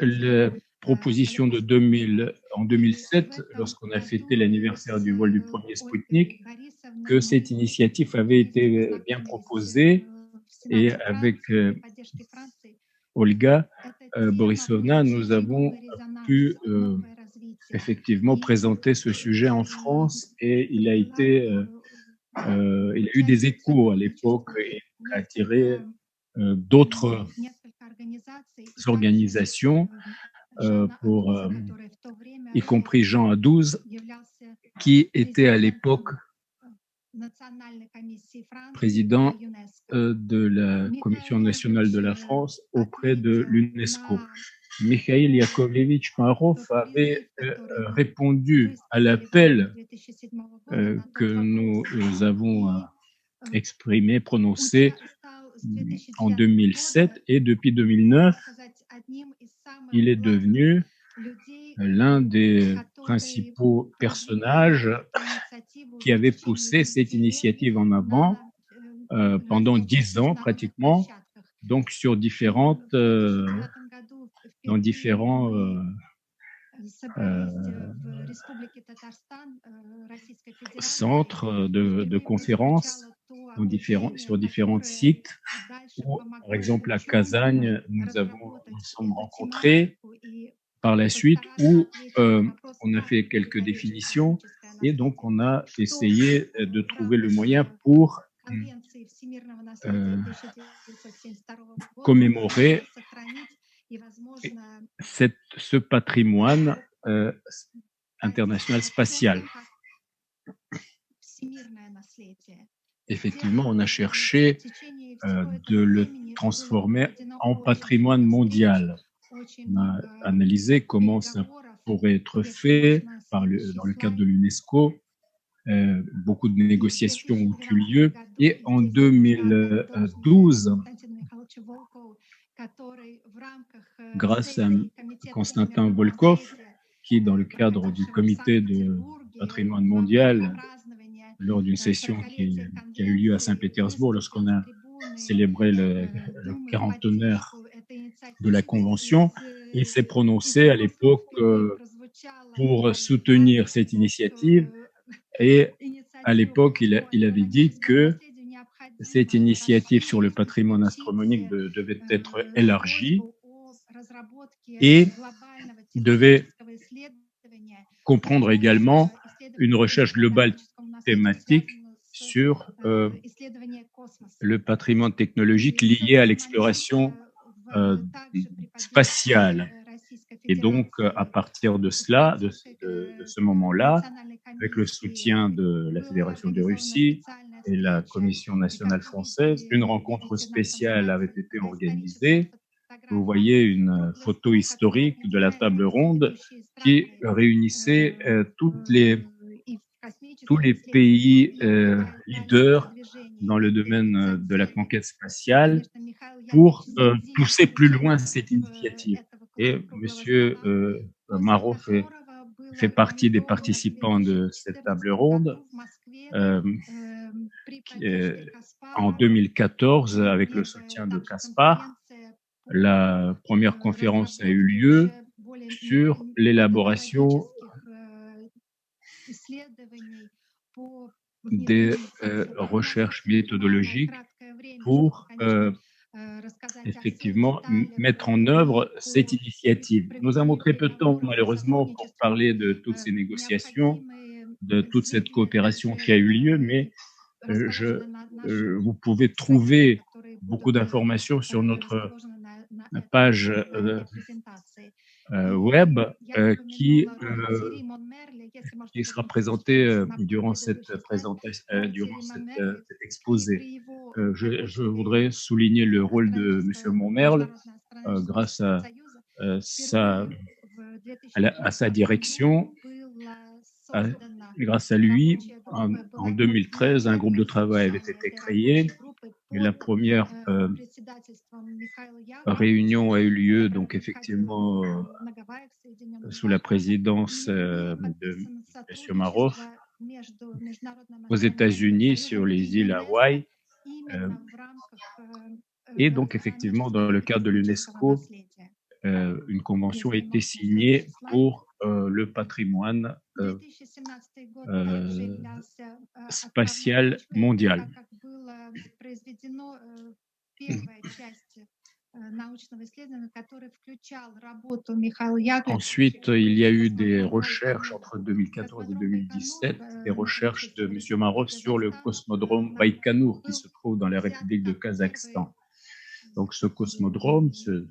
la proposition de en 2007, lorsqu'on a fêté l'anniversaire du vol du premier Sputnik, que cette initiative avait été bien proposée et avec Olga Borisovna, nous avons pu effectivement présenter ce sujet en France et il a eu des échos à l'époque et a attiré d'autres organisations, y compris Jean Adouze, qui était à l'époque président de la Commission nationale de la France auprès de l'UNESCO. Mikhail Yakovlevitch Marov avait répondu à l'appel que nous avons exprimé, prononcé en 2007 et depuis 2009, il est devenu l'un des principaux personnages qui avait poussé cette initiative en avant pendant 10 ans pratiquement, donc sur dans différents centres de conférences, sur différents sites, où, par exemple à Kazagne, nous sommes rencontrés par la suite, où on a fait quelques définitions et donc on a essayé de trouver le moyen pour commémorer ce patrimoine international spatial. Effectivement, on a cherché de le transformer en patrimoine mondial. On a analysé comment ça pourrait être fait dans le cadre de l'UNESCO. Beaucoup de négociations ont eu lieu et en 2012, grâce à Konstantin Volkov, qui, dans le cadre du comité de patrimoine mondial, lors d'une session qui a eu lieu à Saint-Pétersbourg, lorsqu'on a célébré le 40e de la Convention, il s'est prononcé à l'époque pour soutenir cette initiative et à l'époque, il avait dit que cette initiative sur le patrimoine astronomique devait être élargie et devait comprendre également une recherche globale thématique sur le patrimoine technologique lié à l'exploration spatiale. Et donc, à partir de cela, de ce moment-là, avec le soutien de la Fédération de Russie et la Commission nationale française, une rencontre spéciale avait été organisée. Vous voyez une photo historique de la table ronde qui réunissait tous les pays leaders dans le domaine de la conquête spatiale pour pousser plus loin cette initiative. Et M. Marov fait partie des participants de cette table ronde. En 2014, avec le soutien de Kaspar, la première conférence a eu lieu sur l'élaboration des recherches méthodologiques pour effectivement mettre en œuvre cette initiative. Nous avons très peu de temps, malheureusement, pour parler de toutes ces négociations, de toute cette coopération qui a eu lieu, mais vous pouvez trouver beaucoup d'informations sur notre page web qui sera présentée durant cette présentation, durant cet exposé. Je voudrais souligner le rôle de M. Monmerle grâce à sa direction. Grâce à lui, en 2013, un groupe de travail avait été créé et la première réunion a eu lieu, donc effectivement, sous la présidence de M. Marov aux États-Unis, sur les îles Hawaï. Et donc, effectivement, dans le cadre de l'UNESCO, une convention a été signée pour le patrimoine spatial mondial. Ensuite, il y a eu des recherches entre 2014 et 2017, des recherches de M. Marov sur le cosmodrome Baïkonour qui se trouve dans la République de Kazakhstan. Donc, ce cosmodrome, ce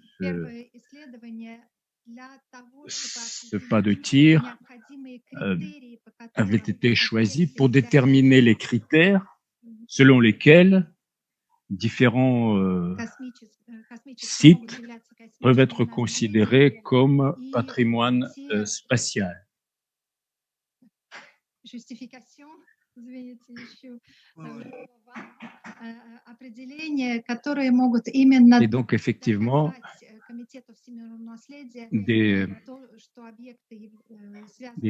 pas de tir avait été choisi pour déterminer les critères selon lesquels différents sites peuvent être considérés comme patrimoine spatial. Et donc, effectivement, des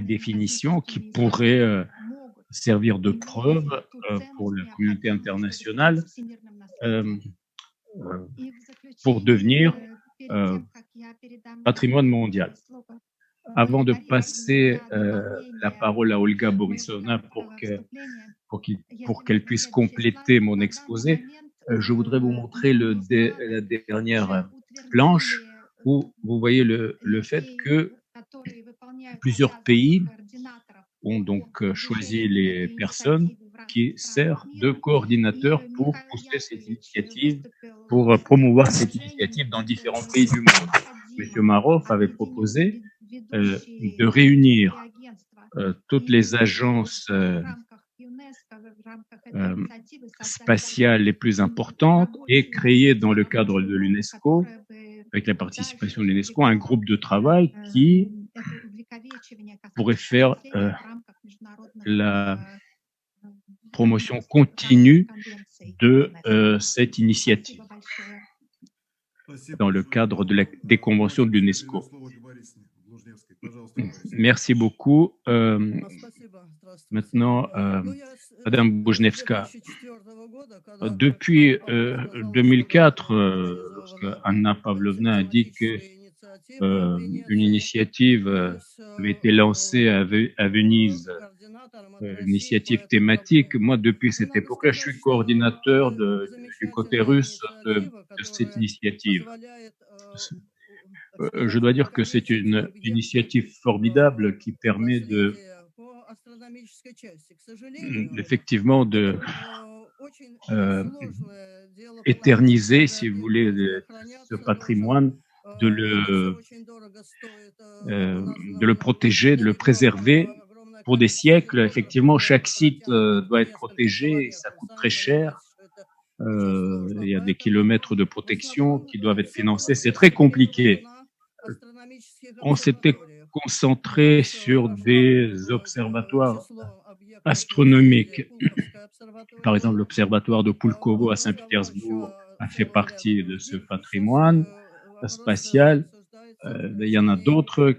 définitions qui pourraient servir de preuve pour la communauté internationale pour devenir patrimoine mondial. Avant de passer la parole à Olga Borisovna pour qu'elle puisse compléter mon exposé, je voudrais vous montrer la dernière planche où vous voyez le fait que plusieurs pays ont donc choisi les personnes qui servent de coordinateurs pour pousser cette initiative, pour promouvoir cette initiative dans différents pays du monde. M. Marov avait proposé de réunir toutes les agences spatiales les plus importantes et créer dans le cadre de l'UNESCO, avec la participation de l'UNESCO, un groupe de travail qui pourrait faire la promotion continue de cette initiative dans le cadre des conventions de l'UNESCO. Merci beaucoup. Maintenant, Madame Bujnevska, depuis 2004, lorsque Anna Pavlovna a dit que une initiative avait été lancée à Venise, une initiative thématique. Moi, depuis cette époque-là, je suis coordinateur du côté russe de cette initiative. Je dois dire que c'est une initiative formidable qui permet effectivement de éterniser, si vous voulez, ce patrimoine de le protéger, de le préserver pour des siècles. Effectivement, chaque site doit être protégé et ça coûte très cher. Il y a des kilomètres de protection qui doivent être financés. C'est très compliqué. On s'était concentré sur des observatoires astronomiques. Par exemple, l'observatoire de Pulkovo à Saint-Pétersbourg a fait partie de ce patrimoine spatial. Il y en a d'autres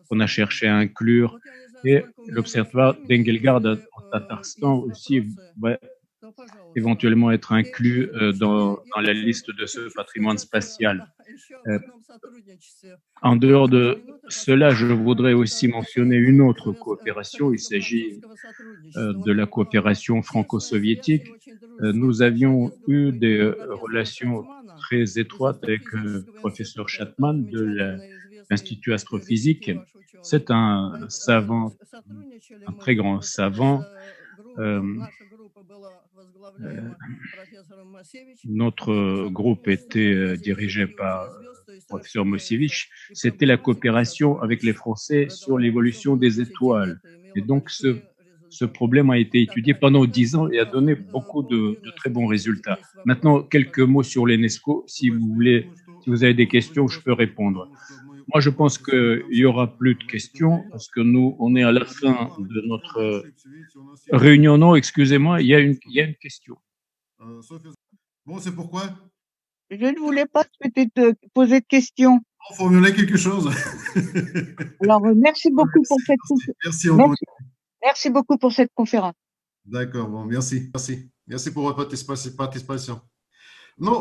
qu'on a cherché à inclure. Et l'observatoire d'Engelgard au Tatarstan aussi va éventuellement être inclus dans la liste de ce patrimoine spatial. En dehors de cela, je voudrais aussi mentionner une autre coopération. Il s'agit de la coopération franco-soviétique. Nous avions eu des relations très étroites avec le professeur Chatman de l'Institut astrophysique. C'est un savant, un très grand savant. Notre groupe était dirigé par le professeur Mosievich. C'était la coopération avec les Français sur l'évolution des étoiles. Et donc, ce problème a été étudié pendant 10 ans et a donné beaucoup de très bons résultats. Maintenant, quelques mots sur l'UNESCO. Si vous voulez, si vous avez des questions, je peux répondre. Moi, je pense qu'il n'y aura plus de questions parce que nous, on est à la fin de notre réunion. Non, excusez-moi, il y a une question. Bon, c'est pourquoi? Je ne voulais pas te poser de questions. Formuler quelque chose. Alors, merci beaucoup pour cette merci beaucoup pour cette conférence. D'accord, bon, merci. Merci pour votre participation. Ну,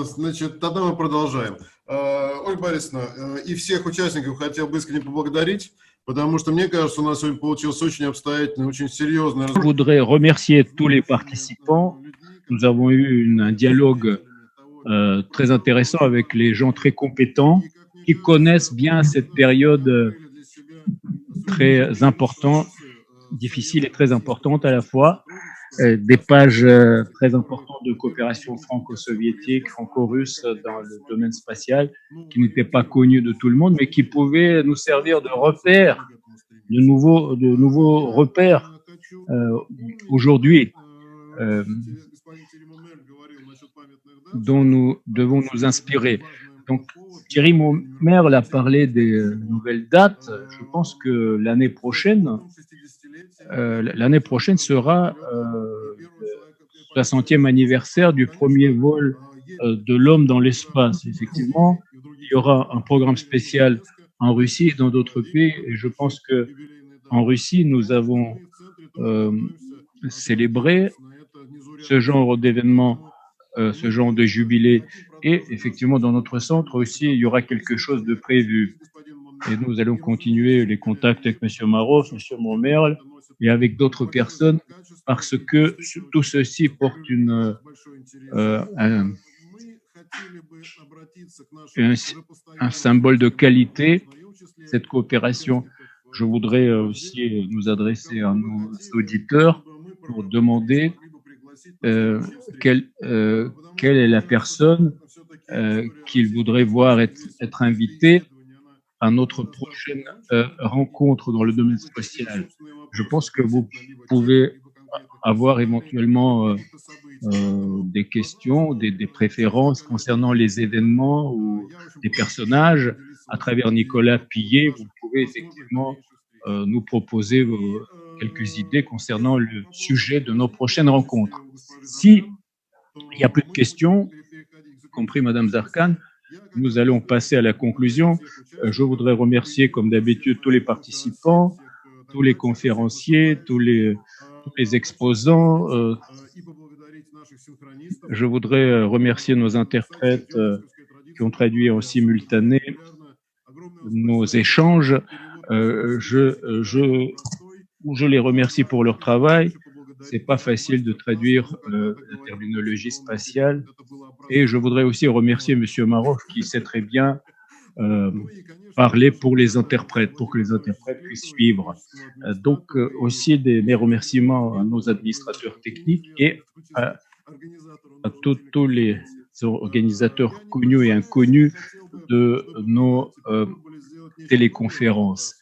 значит, тогда мы продолжаем. Ольга Борисовна, и всех участников хотел бы искренне поблагодарить, потому что, мне кажется, у нас сегодня получился очень обстоятельный, очень серьезный разговор. Je voudrais remercier tous les participants. Nous avons eu un dialogue très intéressant avec les gens très compétents qui connaissent bien cette période très importante, difficile et très importante à la fois. Des pages très importantes de coopération franco-soviétique, franco-russe dans le domaine spatial qui n'étaient pas connues de tout le monde, mais qui pouvaient nous servir de repères, de nouveaux repères aujourd'hui dont nous devons nous inspirer. Donc, Thierry Momerle a parlé des nouvelles dates. Je pense que l'année prochaine sera le 60e anniversaire du premier vol de l'homme dans l'espace. Effectivement, il y aura un programme spécial en Russie et dans d'autres pays. Et je pense que en Russie, nous avons célébré ce genre d'événement, ce genre de jubilé. Et effectivement, dans notre centre aussi, il y aura quelque chose de prévu. Et nous allons continuer les contacts avec M. Marov, M. Momerle et avec d'autres personnes parce que tout ceci porte un symbole de qualité, cette coopération. Je voudrais aussi nous adresser à nos auditeurs pour demander quelle est la personne qu'ils voudraient voir être invitée à notre prochaine rencontre dans le domaine spatial. Je pense que vous pouvez avoir éventuellement des questions, des préférences concernant les événements ou des personnages. À travers Nicolas Pillet, vous pouvez effectivement nous proposer quelques idées concernant le sujet de nos prochaines rencontres. Si il n'y a plus de questions, y compris Madame Zarkan, nous allons passer à la conclusion. Je voudrais remercier, comme d'habitude, tous les participants, tous les conférenciers, tous les exposants. Je voudrais remercier nos interprètes qui ont traduit en simultané nos échanges. Je les remercie pour leur travail. C'est pas facile de traduire la terminologie spatiale. Et je voudrais aussi remercier M. Marov qui sait très bien parler pour les interprètes, pour que les interprètes puissent suivre. Donc aussi mes remerciements à nos administrateurs techniques et à tous les organisateurs connus et inconnus de nos téléconférences.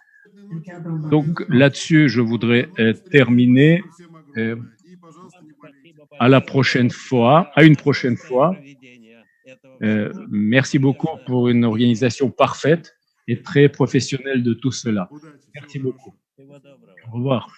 Donc là-dessus, je voudrais terminer. À une prochaine fois. Merci beaucoup pour une organisation parfaite et très professionnelle de tout cela. Merci beaucoup. Au revoir.